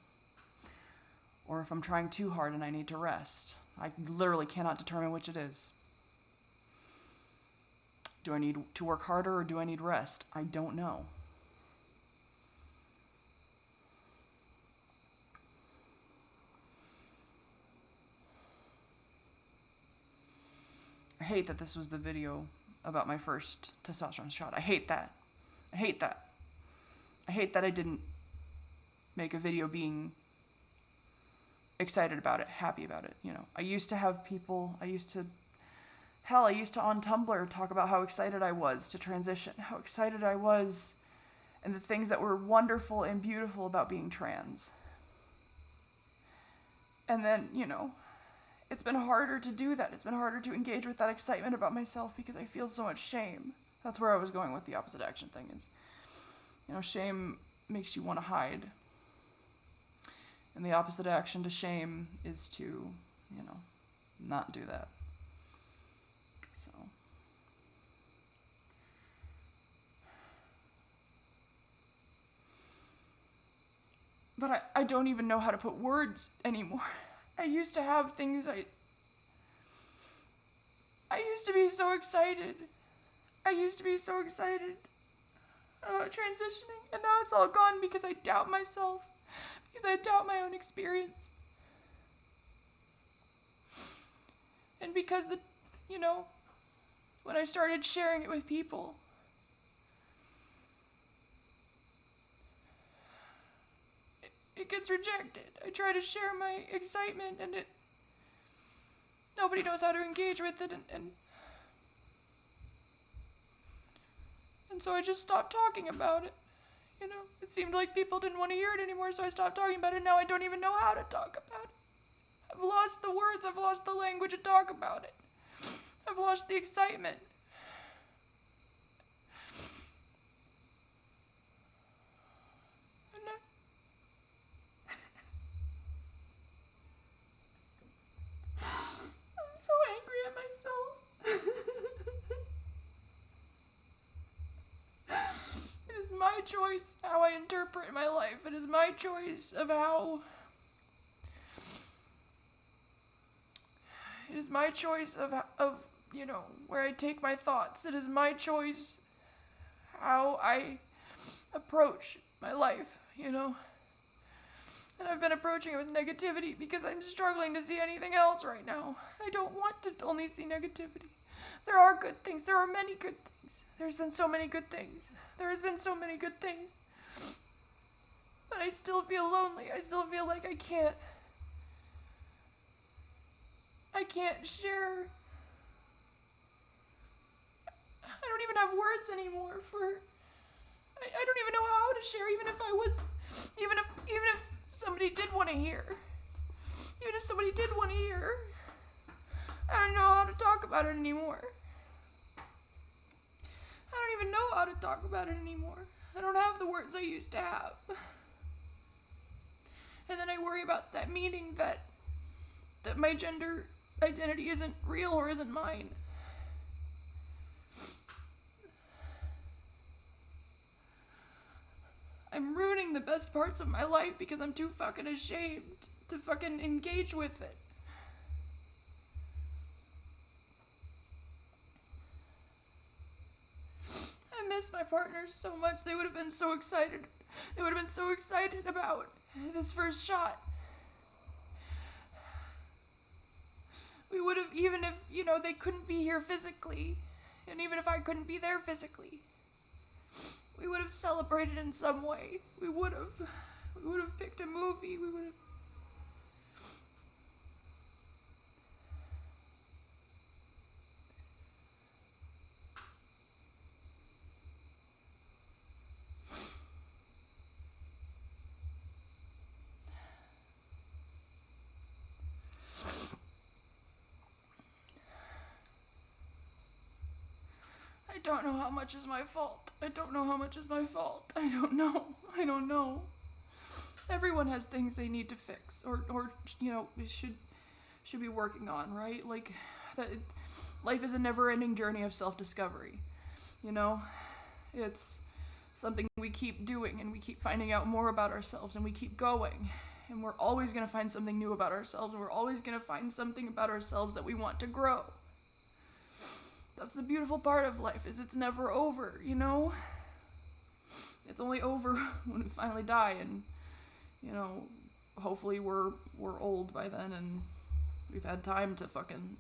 Or if I'm trying too hard and I need to rest. I literally cannot determine which it is. Do I need to work harder or do I need rest? I don't know. I hate that this was the video about my first testosterone shot. I hate that. I hate that. I hate that I didn't make a video being excited about it, happy about it. I used to have people, I used to on Tumblr talk about how excited I was to transition, how excited I was, and the things that were wonderful and beautiful about being trans. And then, it's been harder to do that. It's been harder to engage with that excitement about myself because I feel so much shame. That's where I was going with the opposite action thing is, shame makes you want to hide. And the opposite action to shame is to, not do that. So. But I don't even know how to put words anymore. I used to have things I used to be so excited. I used to be so excited about transitioning, and now it's all gone because I doubt myself, because I doubt my own experience. And because when I started sharing it with people, it gets rejected. I try to share my excitement and nobody knows how to engage with it, and so I just stopped talking about it. It seemed like people didn't want to hear it anymore, so I stopped talking about it. Now I don't even know how to talk about it. I've lost the words, I've lost the language to talk about it. I've lost the excitement. And I'm so angry at myself. It is my choice how I interpret my life. It is my choice of how... It is my choice of where I take my thoughts. It is my choice how I approach my life, And I've been approaching it with negativity because I'm struggling to see anything else right now. I don't want to only see negativity. There are good things. There are many good things. There's been so many good things. There has been so many good things. But I still feel lonely. I still feel like I can't share. I don't even have words anymore for... I don't even know how to share, even if somebody did want to hear. Even if somebody did want to hear, I don't know how to talk about it anymore. I don't even know how to talk about it anymore. I don't have the words I used to have. And then I worry about that meaning that my gender identity isn't real or isn't mine. I'm ruining the best parts of my life because I'm too fucking ashamed to fucking engage with it. I miss my partners so much. They would have been so excited. They would have been so excited about this first shot. We would have, even if, they couldn't be here physically, and even if I couldn't be there physically, we would have celebrated in some way. We would have picked a movie. We would have... I don't know how much is my fault. I don't know how much is my fault. I don't know. I don't know. Everyone has things they need to fix or should be working on, right? Like, that life is a never-ending journey of self-discovery. You know, it's something we keep doing, and we keep finding out more about ourselves, and we keep going. And we're always going to find something new about ourselves, and we're always going to find something about ourselves that we want to grow. That's the beautiful part of life, is it's never over, you know? It's only over when we finally die, and, you know, hopefully we're old by then, and we've had time to fucking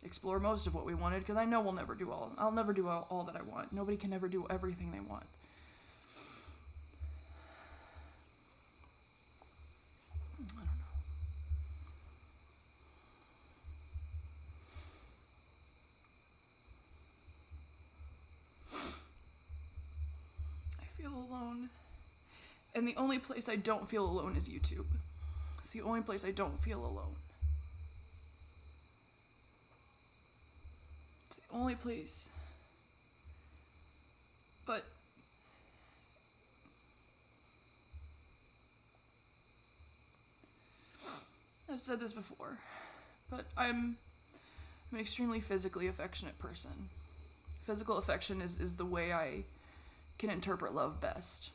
explore most of what we wanted, because I know I'll never do all that I want. Nobody can ever do everything they want. I don't know. I feel alone. And the only place I don't feel alone is YouTube. It's the only place I don't feel alone. It's the only place. But I've said this before, but I'm an extremely physically affectionate person. Physical affection is the way I can interpret love best.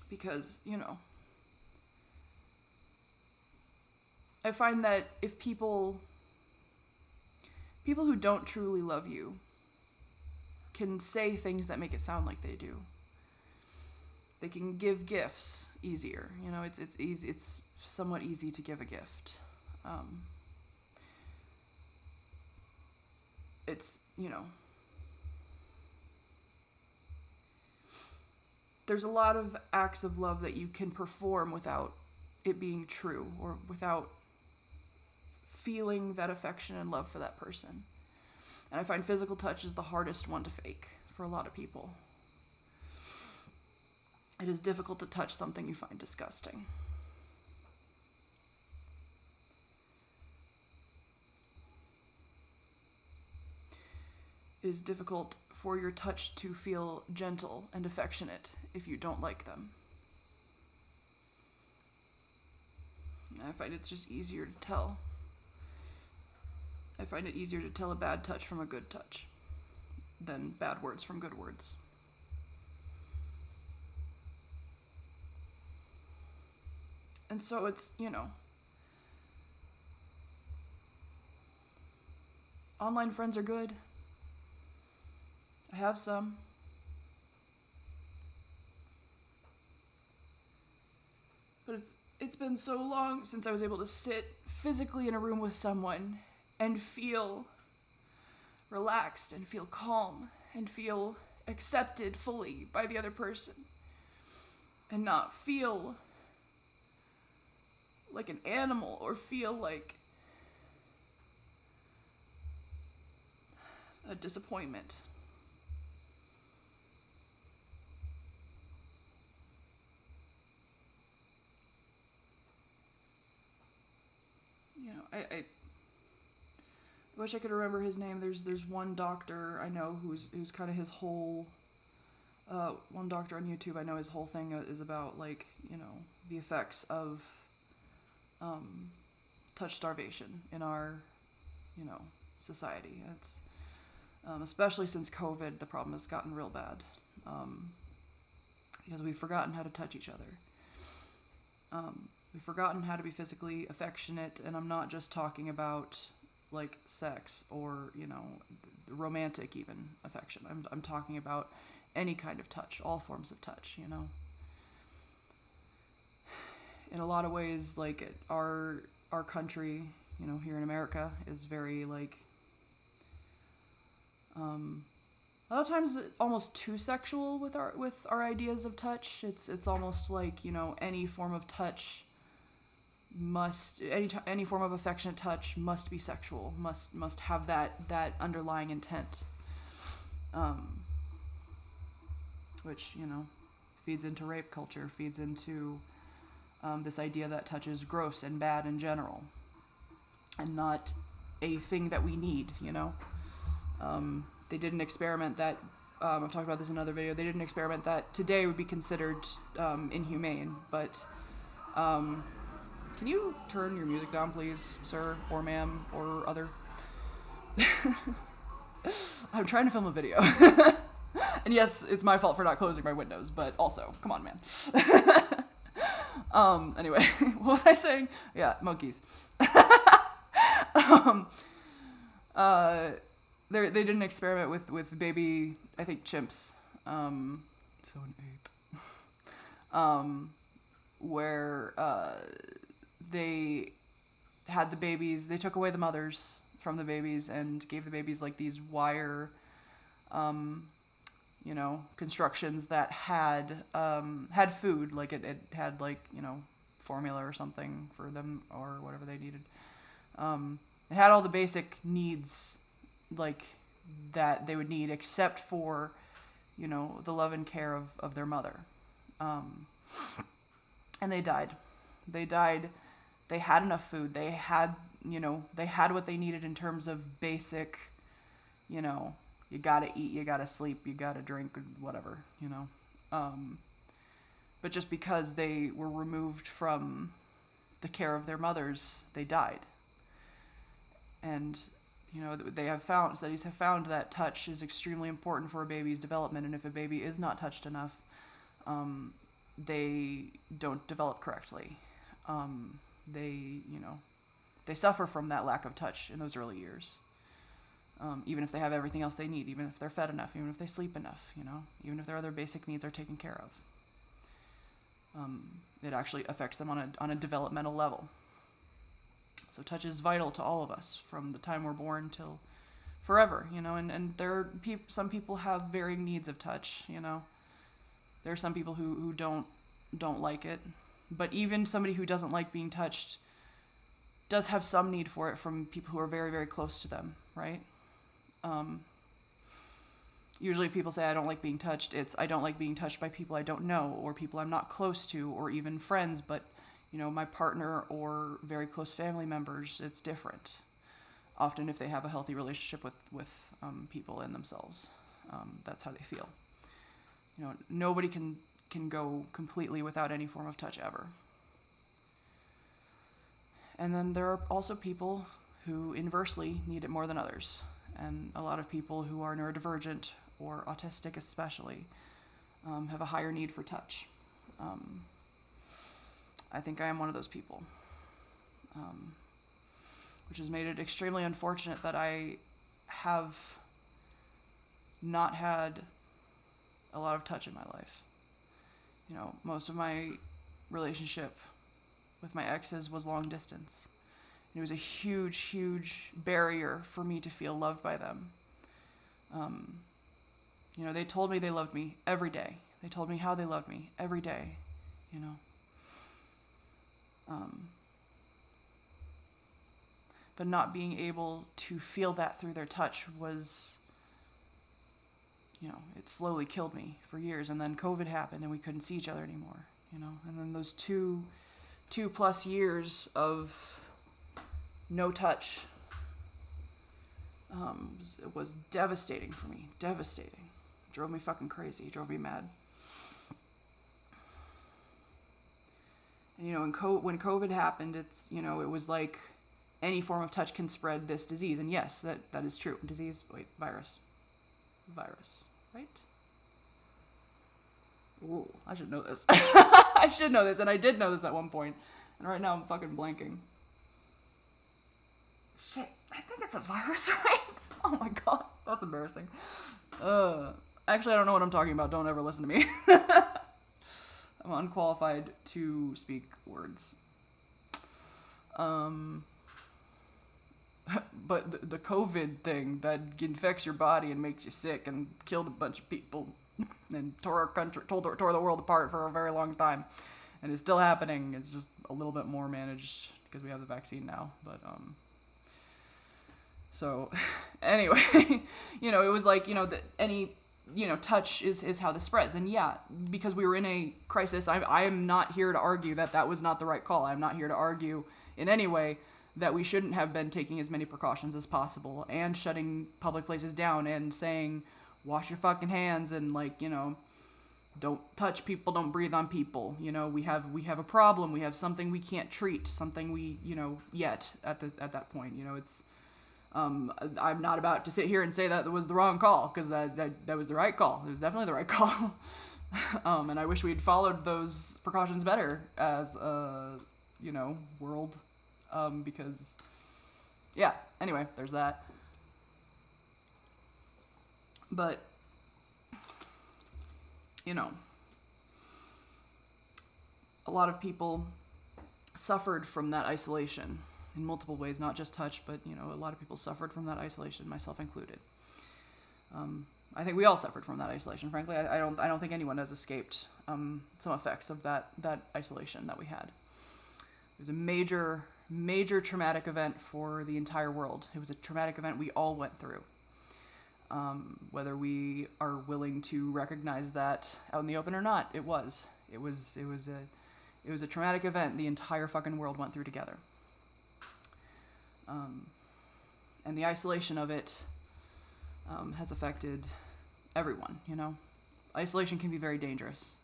Because, you know, I find that if people who don't truly love you can say things that make it sound like they do. They can give gifts easier. You know, it's easy. It's somewhat easy to give a gift. It's, you know, there's a lot of acts of love that you can perform without it being true, or without feeling that affection and love for that person. And I find physical touch is the hardest one to fake for a lot of people. It is difficult to touch something you find disgusting. It is difficult for your touch to feel gentle and affectionate if you don't like them. I find it's just easier to tell. I find it easier to tell a bad touch from a good touch than bad words from good words. And so it's, you know, online friends are good. I have some. But it's been so long since I was able to sit physically in a room with someone and feel relaxed and feel calm and feel accepted fully by the other person, and not feel like an animal or feel like a disappointment. You know, I wish I could remember his name. There's one doctor I know who's kind of his whole one doctor on YouTube. I know his whole thing is about, like, you know, the effects of touch starvation in our, you know, society. It's especially since COVID, the problem has gotten real bad, because we've forgotten how to touch each other. We've forgotten how to be physically affectionate, and I'm not just talking about like sex or, you know, romantic even affection. I'm talking about any kind of touch, all forms of touch, you know. In a lot of ways, like, our country, you know, here in America is very, like, a lot of times almost too sexual with our ideas of touch. It's almost like, you know, any form of touch must, any form of affectionate touch must be sexual, must have that underlying intent, which, you know, feeds into rape culture, feeds into this idea that touch is gross and bad in general, and not a thing that we need, you know. They did an experiment that, I've talked about this in another video, they did an experiment that today would be considered inhumane, but Can you turn your music down, please, sir or ma'am or other? I'm trying to film a video. And yes, it's my fault for not closing my windows, but also, come on, man. Anyway, what was I saying? Yeah, monkeys. um, uh, they did an experiment with baby, I think, chimps. So an ape. Where they had the babies, they took away the mothers from the babies and gave the babies like these wire, constructions that had food, like it had like, formula or something for them or whatever they needed. It had all the basic needs, like, that they would need, except for, the love and care of their mother. And they died. They died. They had enough food. They had what they needed in terms of basic, you gotta eat, you gotta sleep, you gotta drink, whatever. But just because they were removed from the care of their mothers, they died. And studies have found that touch is extremely important for a baby's development, and if a baby is not touched enough, they don't develop correctly. They, they suffer from that lack of touch in those early years. Even if they have everything else they need, even if they're fed enough, even if they sleep enough, even if their other basic needs are taken care of. It actually affects them on a developmental level. So touch is vital to all of us from the time we're born till forever, and some people have varying needs of touch, There are some people who don't like it, but even somebody who doesn't like being touched does have some need for it from people who are very, very close to them, right? Usually if people say I don't like being touched, it's I don't like being touched by people I don't know or people I'm not close to or even friends, but my partner or very close family members, it's different. Often if they have a healthy relationship with people and themselves, that's how they feel. Nobody can go completely without any form of touch ever. And then there are also people who inversely need it more than others. And a lot of people who are neurodivergent or autistic especially have a higher need for touch. I think I am one of those people, which has made it extremely unfortunate that I have not had a lot of touch in my life. Most of my relationship with my exes was long distance. And it was a huge, huge barrier for me to feel loved by them. They told me they loved me every day. They told me how they loved me every day, But not being able to feel that through their touch was, it slowly killed me for years. And then COVID happened and we couldn't see each other anymore, And then those two plus years of no touch it was devastating for me. Devastating. It drove me fucking crazy. It drove me mad. And, when COVID happened, it was like any form of touch can spread this disease. And yes, that is true. Virus, right? Ooh, I should know this. I should know this, and I did know this at one point. And right now I'm fucking blanking. Shit, I think it's a virus, right? Oh my god, that's embarrassing. Actually, I don't know what I'm talking about. Don't ever listen to me. I'm unqualified to speak words. But the COVID thing that infects your body and makes you sick and killed a bunch of people and tore our country, tore the world apart for a very long time, and it's still happening. It's just a little bit more managed because we have the vaccine now. But so anyway, it was like any touch is how this spreads, and yeah, because we were in a crisis. I am not here to argue that was not the right call. I'm not here to argue in any way that we shouldn't have been taking as many precautions as possible and shutting public places down and saying wash your fucking hands and don't touch people, don't breathe on people. You know, we have a problem, we have something we can't treat, something we, you know, yet at that point. You know, it's I'm not about to sit here and say that was the wrong call, because that was the right call. It was definitely the right call. And I wish we'd followed those precautions better as a, you know, world, because yeah. Anyway, there's that. But you know, a lot of people suffered from that isolation in multiple ways, not just touch, but you know, a lot of people suffered from that isolation, myself included. I think we all suffered from that isolation. Frankly, I don't think anyone has escaped some effects of that isolation that we had. It was a major traumatic event for the entire world. It was a traumatic event we all went through. Whether we are willing to recognize that out in the open or not, it was a traumatic event the entire fucking world went through together. And the isolation of it has affected everyone, you know. Isolation can be very dangerous.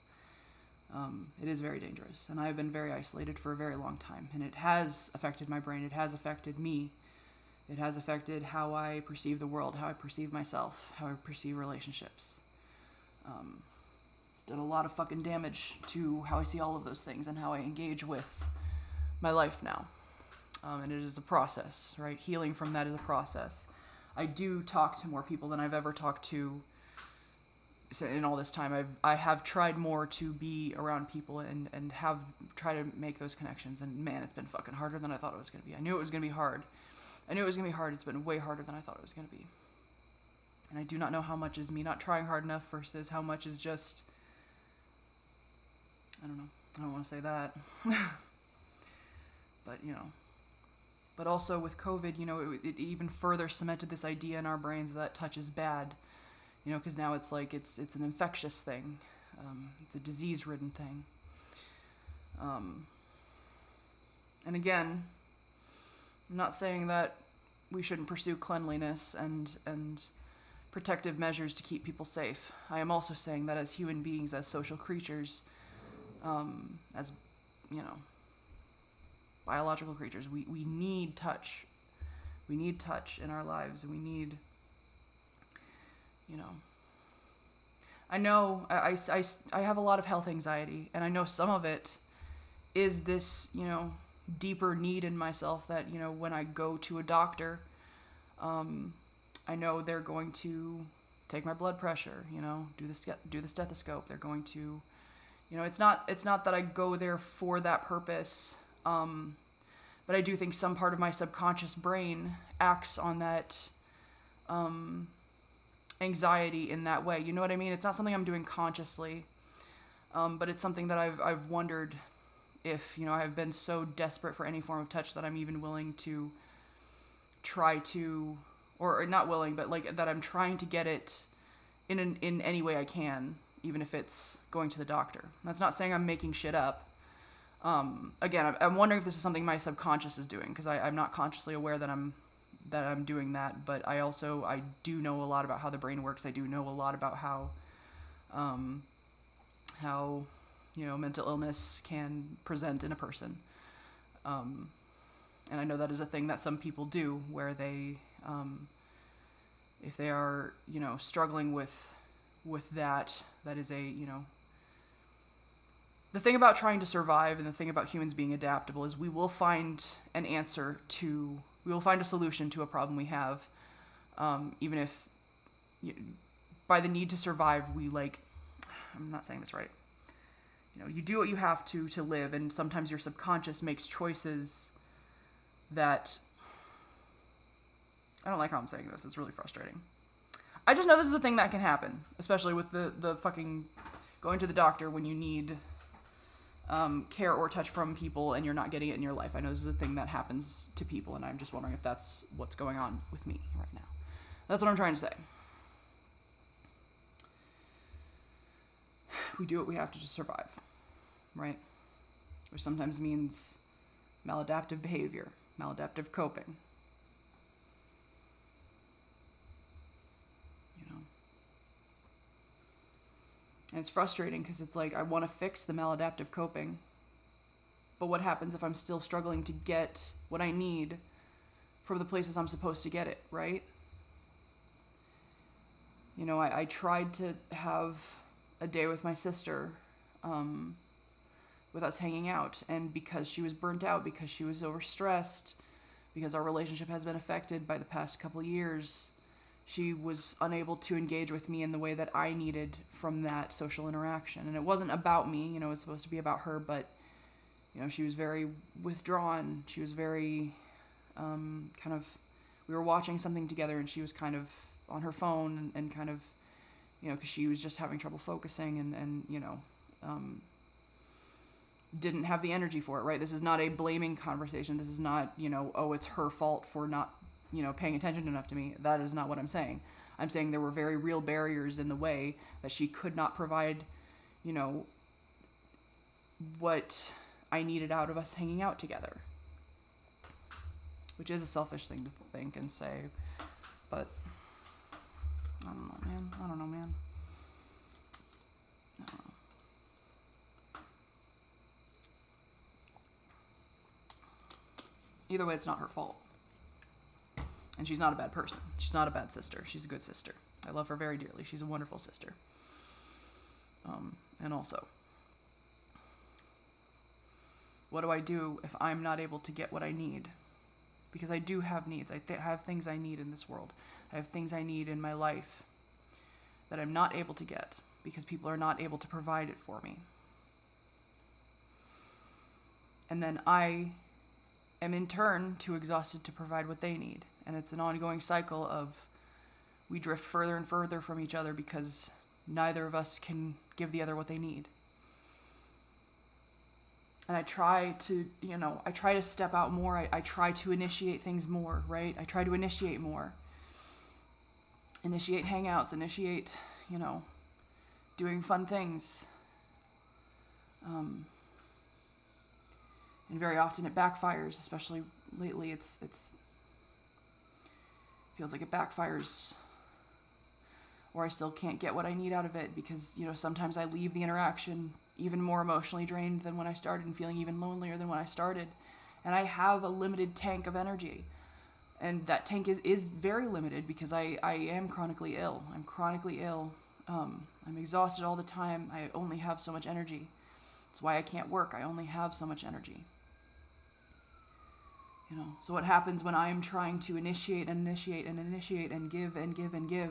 It is very dangerous. And I've been very isolated for a very long time. And it has affected my brain. It has affected me. It has affected how I perceive the world, how I perceive myself, how I perceive relationships. It's done a lot of fucking damage to how I see all of those things and how I engage with my life now. And it is a process, right? Healing from that is a process. I do talk to more people than I've ever talked to in all this time. I have tried more to be around people and have tried to make those connections. And man, it's been fucking harder than I thought it was going to be. I knew it was going to be hard. It's been way harder than I thought it was going to be. And I do not know how much is me not trying hard enough versus how much is just, I don't know. I don't want to say that. But, you know. But also with COVID, you know, it even further cemented this idea in our brains that touch is bad. You know, because now it's like it's an infectious thing. It's a disease-ridden thing. And again, I'm not saying that we shouldn't pursue cleanliness and protective measures to keep people safe. I am also saying that as human beings, as social creatures, as, you know, biological creatures, we need touch. We need touch in our lives, and we need, you know, I know I have a lot of health anxiety, and I know some of it is this, you know, deeper need in myself that, you know, when I go to a doctor, I know they're going to take my blood pressure, you know, do the stethoscope. They're going to, you know, it's not that I go there for that purpose, but I do think some part of my subconscious brain acts on that anxiety in that way. You know what I mean? It's not something I'm doing consciously, but it's something that I've wondered if, you know, I've been so desperate for any form of touch that I'm even willing to try to, or not willing, but like that I'm trying to get it in any way I can, even if it's going to the doctor. That's not saying I'm making shit up. Again, I'm wondering if this is something my subconscious is doing, because I'm not consciously aware that I'm doing that, but I do know a lot about how the brain works. I do know a lot about how you know, mental illness can present in a person. And I know that is a thing that some people do, where they, if they are, you know, struggling with that is a, you know, the thing about trying to survive and the thing about humans being adaptable is we will find a solution to a problem we have, even if, by the need to survive, I'm not saying this right. You know, you do what you have to live, and sometimes your subconscious makes choices that, I don't like how I'm saying this. It's really frustrating. I just know this is a thing that can happen, especially with the fucking going to the doctor when you need care or touch from people and you're not getting it in your life. I know this is a thing that happens to people, and I'm just wondering if that's what's going on with me right now. That's what I'm trying to say. We do what we have to survive, right? Which sometimes means maladaptive behavior, maladaptive coping. You know. And it's frustrating because it's like I want to fix the maladaptive coping. But what happens if I'm still struggling to get what I need from the places I'm supposed to get it, right? You know, I tried to have a day with my sister, um, with us hanging out. And because she was burnt out, because she was overstressed, because our relationship has been affected by the past couple years, she was unable to engage with me in the way that I needed from that social interaction. And it wasn't about me, you know, it was supposed to be about her, but, you know, she was very withdrawn. She was very kind of, we were watching something together and she was kind of on her phone and kind of, you know, because she was just having trouble focusing and you know, didn't have the energy for it, right? This is not a blaming conversation. This is not, you know, oh, it's her fault for not, you know, paying attention enough to me. That is not what I'm saying. I'm saying there were very real barriers in the way that she could not provide, you know, what I needed out of us hanging out together. Which is a selfish thing to think and say, but I don't know, man. I don't know, man. I don't know. Either way, it's not her fault. And she's not a bad person. She's not a bad sister. She's a good sister. I love her very dearly. She's a wonderful sister. And also, what do I do if I'm not able to get what I need? Because I do have needs. I have things I need in this world. I have things I need in my life that I'm not able to get because people are not able to provide it for me. And then I am in turn too exhausted to provide what they need. And it's an ongoing cycle of we drift further and further from each other because neither of us can give the other what they need. And I try to, you know, I try to step out more. I try to initiate things more, right? I try to initiate more. Initiate hangouts, initiate, you know, doing fun things. And very often it backfires, especially lately. It's feels like it backfires, or I still can't get what I need out of it because, you know, sometimes I leave the interaction even more emotionally drained than when I started and feeling even lonelier than when I started. And I have a limited tank of energy. And that tank is very limited because I am chronically ill. I'm chronically ill. I'm exhausted all the time. I only have so much energy. That's why I can't work. I only have so much energy. You know, so what happens when I'm trying to initiate and initiate and initiate and give and give and give,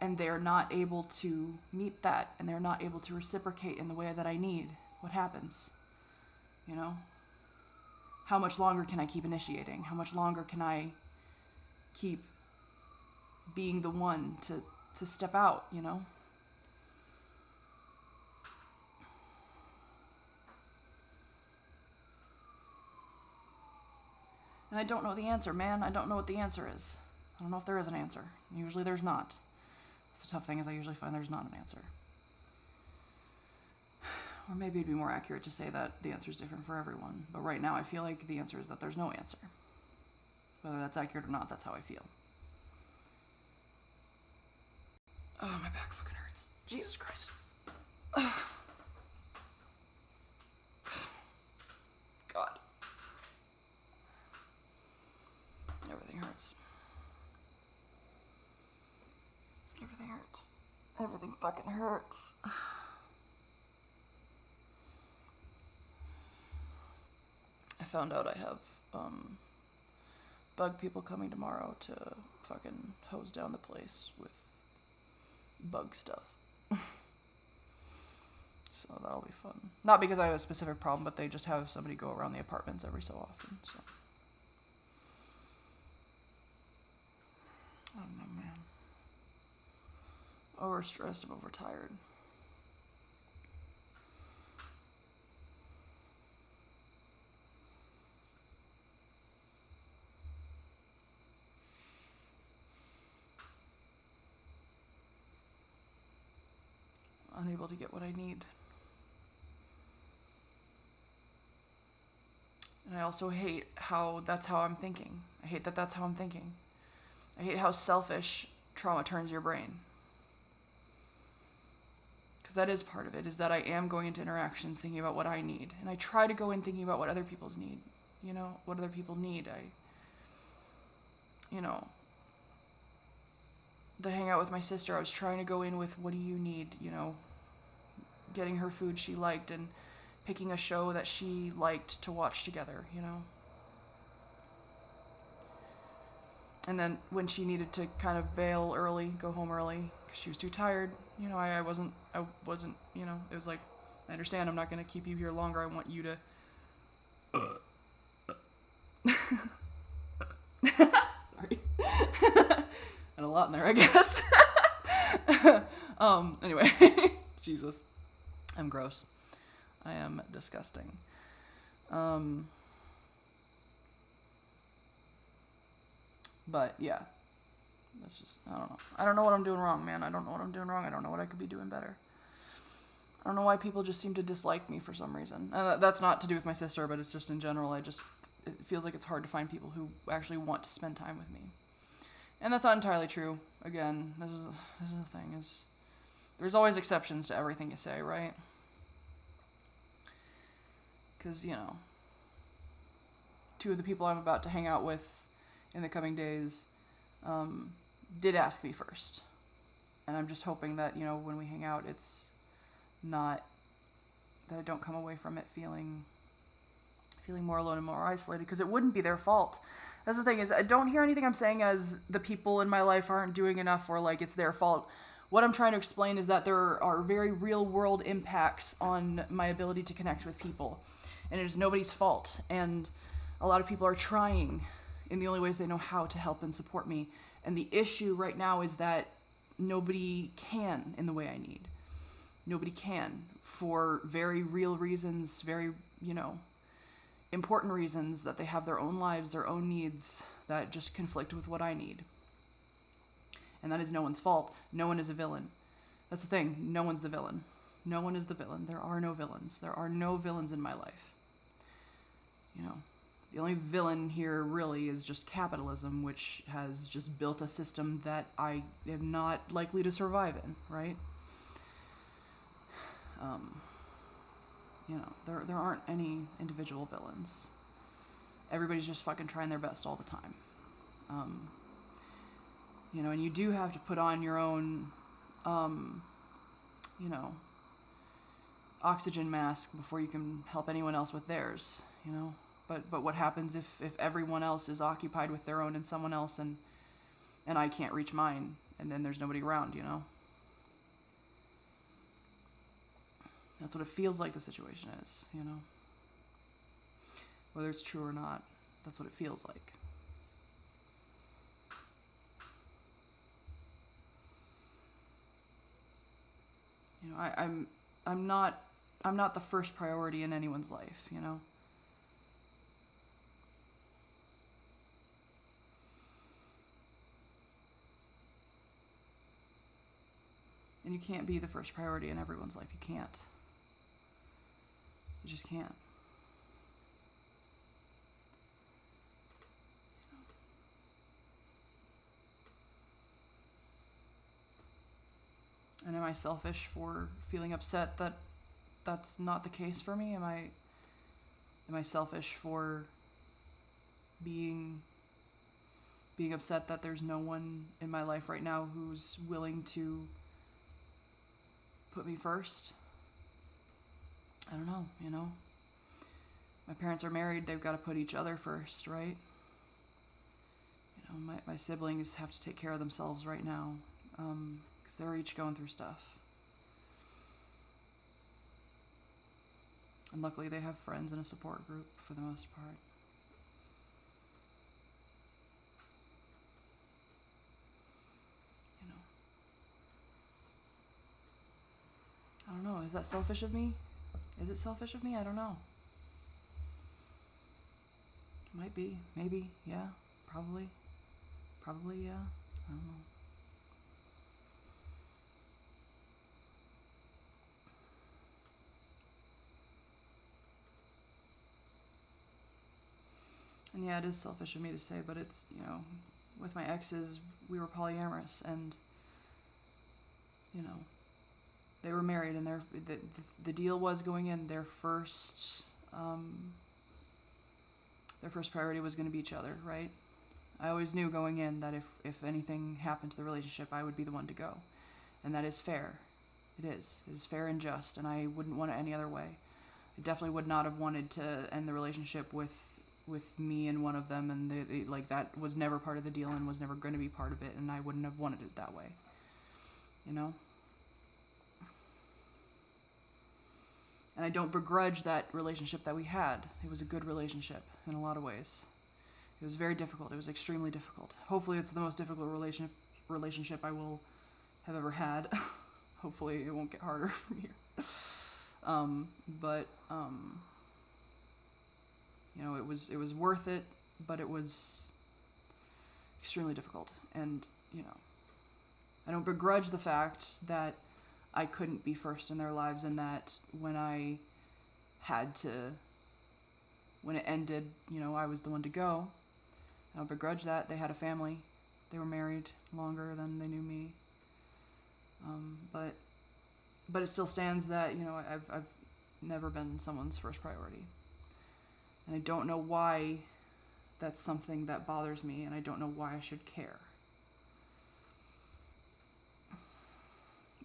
and they're not able to meet that, and they're not able to reciprocate in the way that I need? What happens? You know? How much longer can I keep initiating? How much longer can I keep being the one to step out, you know? And I don't know the answer, man. I don't know what the answer is. I don't know if there is an answer. Usually there's not. It's a tough thing is I usually find there's not an answer. Or maybe it'd be more accurate to say that the answer is different for everyone. But right now I feel like the answer is that there's no answer. Whether that's accurate or not, that's how I feel. Oh, my back fucking hurts. Jesus Christ. God. Everything hurts. Everything hurts. Everything fucking hurts. I found out I have bug people coming tomorrow to fucking hose down the place with bug stuff. So that'll be fun. Not because I have a specific problem, but they just have somebody go around the apartments every so often, so. I don't know, man. Overstressed, I'm overtired. Unable to get what I need. And I also hate how that's how I'm thinking. I hate that that's how I'm thinking. I hate how selfish trauma turns your brain. because that is part of it, is that I am going into interactions thinking about what I need. And I try to go in thinking about what other people's need, what other people need. The hangout with my sister, I was trying to go in with, what do you need, getting her food she liked and picking a show that she liked to watch together, And then when she needed to kind of bail early, go home early, because she was too tired, I wasn't, it was like, I understand, I'm not going to keep you here longer. I want you to. Sorry. And a lot in there, I guess. Anyway. Jesus. I'm gross. I am disgusting. But yeah. That's just, I don't know. I don't know what I'm doing wrong, man. I don't know what I'm doing wrong. I don't know what I could be doing better. I don't know why people just seem to dislike me for some reason. That's not to do with my sister, but it's just in general. It feels like it's hard to find people who actually want to spend time with me. And that's not entirely true. Again, this is the thing, is there's always exceptions to everything you say, right? Because, two of the people I'm about to hang out with in the coming days did ask me first. And I'm just hoping that, when we hang out, it's not, that I don't come away from it feeling more alone and more isolated, because it wouldn't be their fault. That's the thing, is I don't hear anything I'm saying as the people in my life aren't doing enough, or like it's their fault. What I'm trying to explain is that there are very real world impacts on my ability to connect with people. And it is nobody's fault. And a lot of people are trying in the only ways they know how to help and support me. And the issue right now is that nobody can in the way I need. Nobody can, for very real reasons, very, important reasons, that they have their own lives, their own needs that just conflict with what I need. And that is no one's fault. No one is a villain. That's the thing. No one's the villain. No one is the villain. There are no villains. There are no villains in my life. The only villain here really is just capitalism, which has just built a system that I am not likely to survive in, right? There aren't any individual villains. Everybody's just fucking trying their best all the time. And you do have to put on your own, oxygen mask before you can help anyone else with theirs, But what happens if everyone else is occupied with their own and someone else and I can't reach mine, and then there's nobody around, That's what it feels like the situation is, Whether it's true or not, that's what it feels like. I'm not the first priority in anyone's life, And you can't be the first priority in everyone's life. You can't. You just can't. And am I selfish for feeling upset that that's not the case for me? Am I selfish for being upset that there's no one in my life right now who's willing to put me first? I don't know, My parents are married, they've got to put each other first, right? My siblings have to take care of themselves right now, because they're each going through stuff. And luckily they have friends and a support group for the most part. I don't know, is that selfish of me? Is it selfish of me? I don't know. Might be, maybe, yeah, probably, yeah, I don't know. And yeah, it is selfish of me to say, but it's, with my exes, we were polyamorous, and, They were married, and the deal was going in. Their first priority was going to be each other, right? I always knew going in that if anything happened to the relationship, I would be the one to go, and that is fair. It is. It is fair and just, and I wouldn't want it any other way. I definitely would not have wanted to end the relationship with me and one of them, and like that was never part of the deal and was never going to be part of it, and I wouldn't have wanted it that way. You know? And I don't begrudge that relationship that we had. It was a good relationship in a lot of ways. It was very difficult. It was extremely difficult. Hopefully it's the most difficult relationship I will have ever had. Hopefully it won't get harder from here. But you know, it was worth it, but it was extremely difficult. And, you know, I don't begrudge the fact that I couldn't be first in their lives, and that when it ended, you know, I was the one to go. I don't begrudge that. They had a family. They were married longer than they knew me. But it still stands that, you know, I've never been someone's first priority. And I don't know why that's something that bothers me, and I don't know why I should care.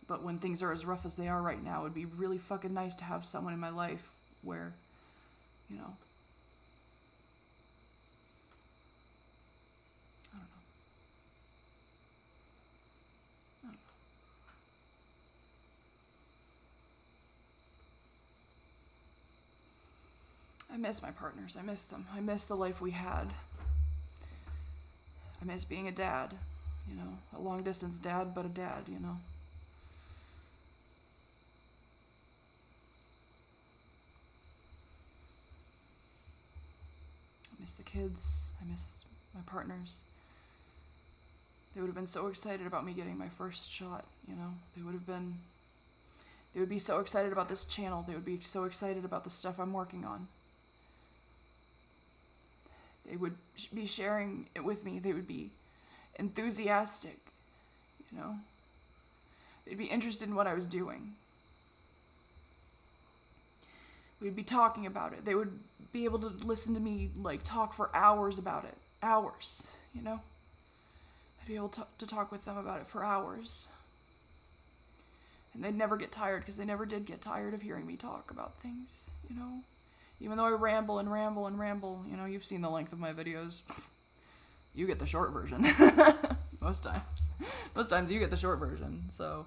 But when things are as rough as they are right now, it'd be really fucking nice to have someone in my life where, you know, I don't know. I miss my partners. I miss them. I miss the life we had. I miss being a dad, you know, a long distance dad, but a dad, you know. I miss the kids. I miss my partners. They would have been so excited about me getting my first shot, you know. They would be so excited about this channel. They would be so excited about the stuff I'm working on. They would be sharing it with me. They would be enthusiastic, you know. They'd be interested in what I was doing. We'd be talking about it. They would be able to listen to me, like, talk for hours about it. Hours, you know. I'd be able to talk with them about it for hours. And they'd never get tired, because they never did get tired of hearing me talk about things, you know. Even though I ramble and ramble and ramble, you know, you've seen the length of my videos. You get the short version. Most times. Most times you get the short version, so,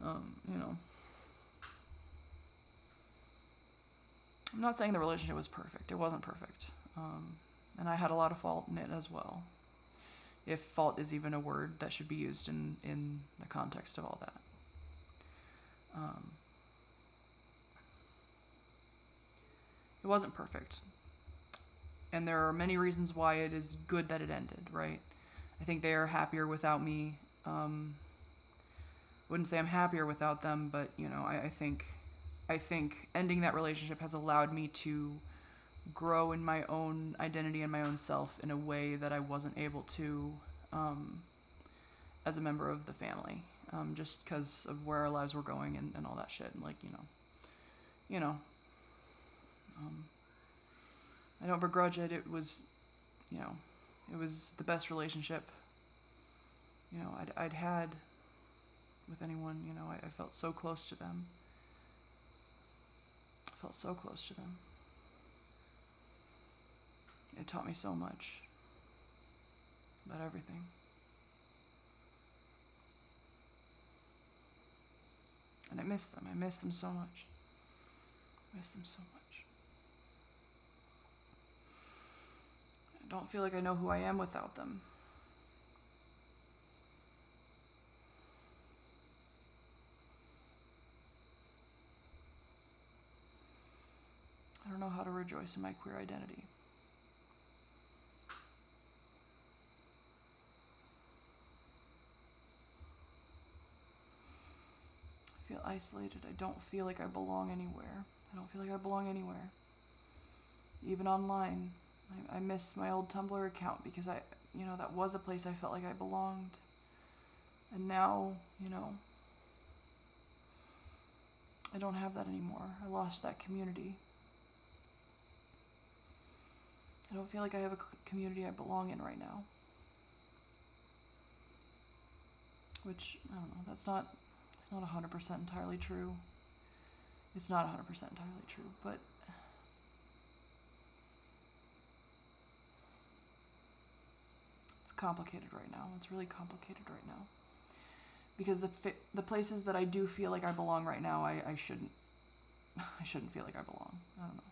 you know. I'm not saying the relationship was perfect. It wasn't perfect. And I had a lot of fault in it as well. If fault is even a word that should be used in the context of all that. It wasn't perfect. And there are many reasons why it is good that it ended, right? I think they are happier without me. Wouldn't say I'm happier without them, but, you know, I think ending that relationship has allowed me to grow in my own identity and my own self in a way that I wasn't able to as a member of the family, just because of where our lives were going and all that shit. And, like, you know, I don't begrudge it. It was, you know, it was the best relationship, you know, I'd had with anyone. You know, I felt so close to them. I felt so close to them. It taught me so much about everything. And I miss them. I miss them so much. I miss them so much. I don't feel like I know who I am without them. I don't know how to rejoice in my queer identity. I feel isolated. I don't feel like I belong anywhere. I don't feel like I belong anywhere. Even online. I miss my old Tumblr account because you know, that was a place I felt like I belonged. And now, you know, I don't have that anymore. I lost that community. I don't feel like I have a community I belong in right now. Which, I don't know, it's not 100% entirely true. It's not 100% entirely true, but it's complicated right now. It's really complicated right now. Because the places that I do feel like I belong right now, I shouldn't feel like I belong. I don't know.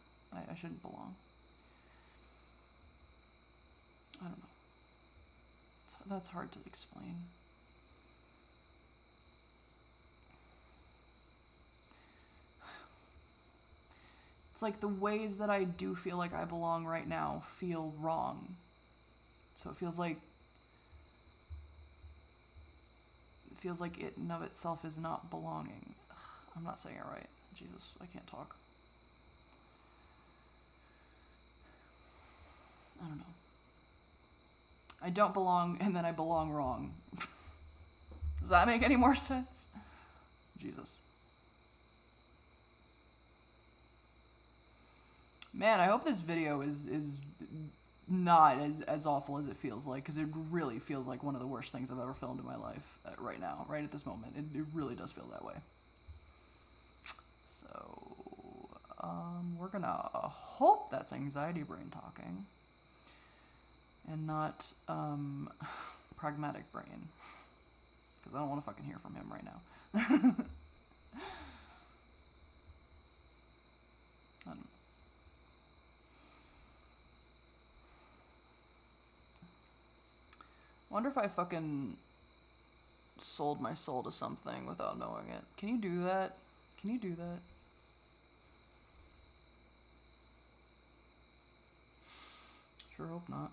I shouldn't belong. I don't know. That's hard to explain. It's like the ways that I do feel like I belong right now feel wrong. So it feels like it in of itself is not belonging. Ugh, I'm not saying it right. Jesus, I can't talk. I don't know. I don't belong and then I belong wrong. Does that make any more sense? Jesus. Man, I hope this video is not as awful as it feels like, because it really feels like one of the worst things I've ever filmed in my life right now, right at this moment. It really does feel that way. So, we're gonna hope that's anxiety brain talking and not pragmatic brain, because I don't want to fucking hear from him right now. I don't know. Wonder if I fucking sold my soul to something without knowing it. Can you do that? Can you do that? Sure hope not.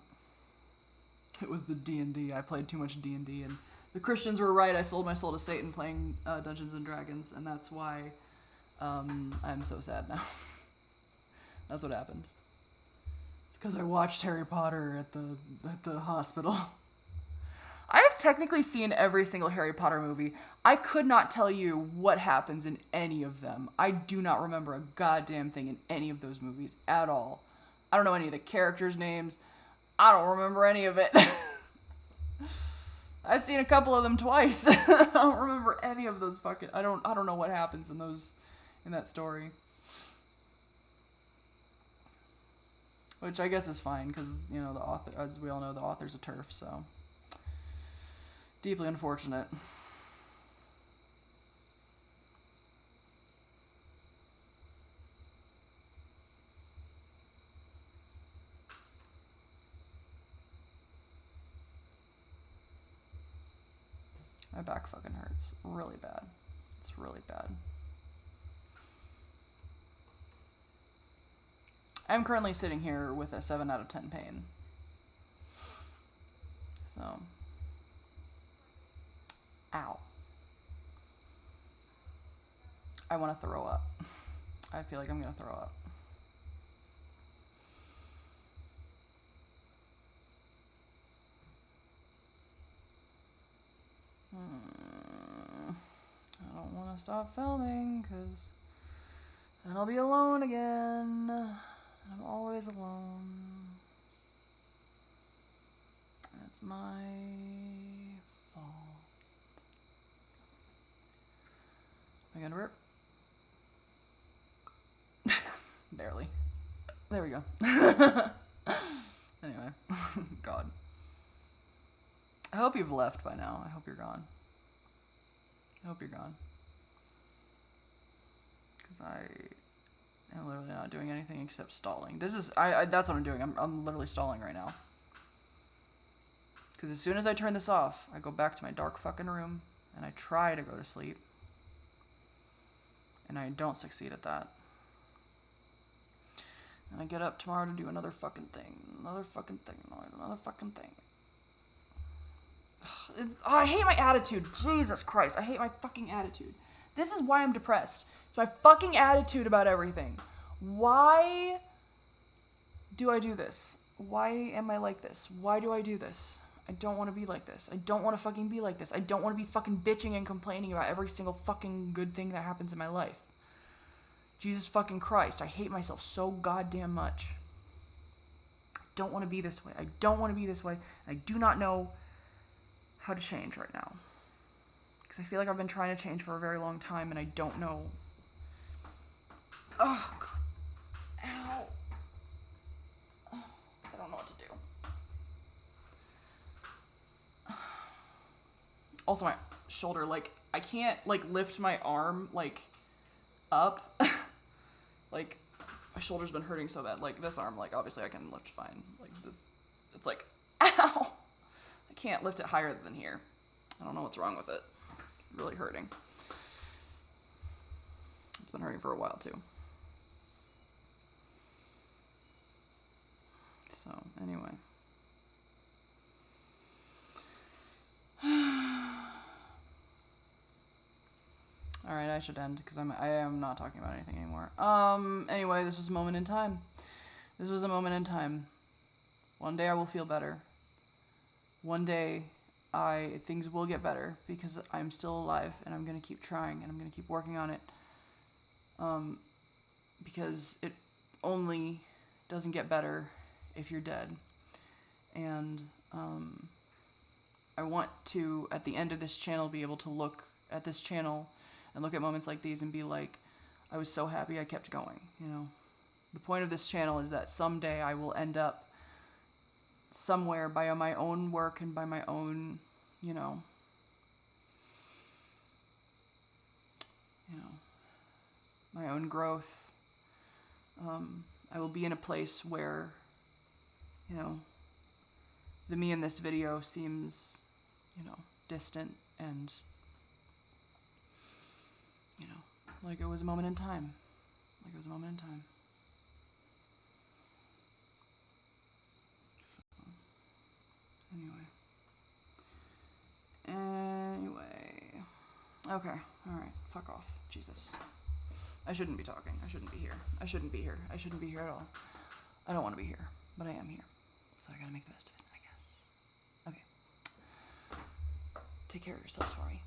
It was the D&D. I played too much D&D, and the Christians were right. I sold my soul to Satan playing Dungeons and Dragons, and that's why I'm so sad now. That's what happened. It's because I watched Harry Potter at the hospital. I have technically seen every single Harry Potter movie. I could not tell you what happens in any of them. I do not remember a goddamn thing in any of those movies at all. I don't know any of the characters' names. I don't remember any of it. I've seen a couple of them twice. I don't remember any of those fucking. I don't know what happens in that story. Which I guess is fine, because, you know, the author, as we all know, the author's a TERF, so. Deeply unfortunate. My back fucking hurts. Really bad. It's really bad. I'm currently sitting here with a 7 out of 10 pain. So. Ow. I want to throw up. I feel like I'm going to throw up. I don't want to stop filming, because then I'll be alone again. I'm always alone. That's my fault. Am I gonna rip? Barely. There we go. Anyway. God. I hope you've left by now. I hope you're gone. I hope you're gone. Because I am literally not doing anything except stalling. This is, that's what I'm doing. I'm literally stalling right now. Because as soon as I turn this off, I go back to my dark fucking room, and I try to go to sleep. And I don't succeed at that. And I get up tomorrow to do another fucking thing. Another fucking thing. Another fucking thing. I hate my attitude. Jesus Christ. I hate my fucking attitude. This is why I'm depressed. It's my fucking attitude about everything. Why do I do this? Why am I like this? Why do I do this? I don't want to be like this. I don't want to fucking be like this. I don't want to be fucking bitching and complaining about every single fucking good thing that happens in my life. Jesus fucking Christ, I hate myself so goddamn much. I don't want to be this way. I don't want to be this way. I do not know how to change right now. Because I feel like I've been trying to change for a very long time and I don't know. Oh, God. Ow. I don't know what to do. Also, my shoulder, like, I can't, like, lift my arm, like, up. Like, my shoulder's been hurting so bad. Like, this arm, like, obviously I can lift fine. Like, this, it's like, ow! I can't lift it higher than here. I don't know what's wrong with it. It's really hurting. It's been hurting for a while, too. So, anyway. Alright, I should end, because I am not talking about anything anymore. Anyway, this was a moment in time. This was a moment in time. One day I will feel better. One day things will get better, because I'm still alive, and I'm going to keep trying, and I'm going to keep working on it. Because it only doesn't get better if you're dead. And I want to, at the end of this channel, be able to look at this channel and look at moments like these and be like, I was so happy I kept going, you know? The point of this channel is that someday I will end up somewhere by my own work and by my own, you know, my own growth. I will be in a place where, you know, the me in this video seems, you know, distant and, you know, like it was a moment in time. Like it was a moment in time. Anyway. Okay, alright, fuck off. Jesus. I shouldn't be talking. I shouldn't be here. I shouldn't be here. I shouldn't be here at all. I don't want to be here, but I am here. So I gotta make the best of it, I guess. Okay. Take care of yourselves for me.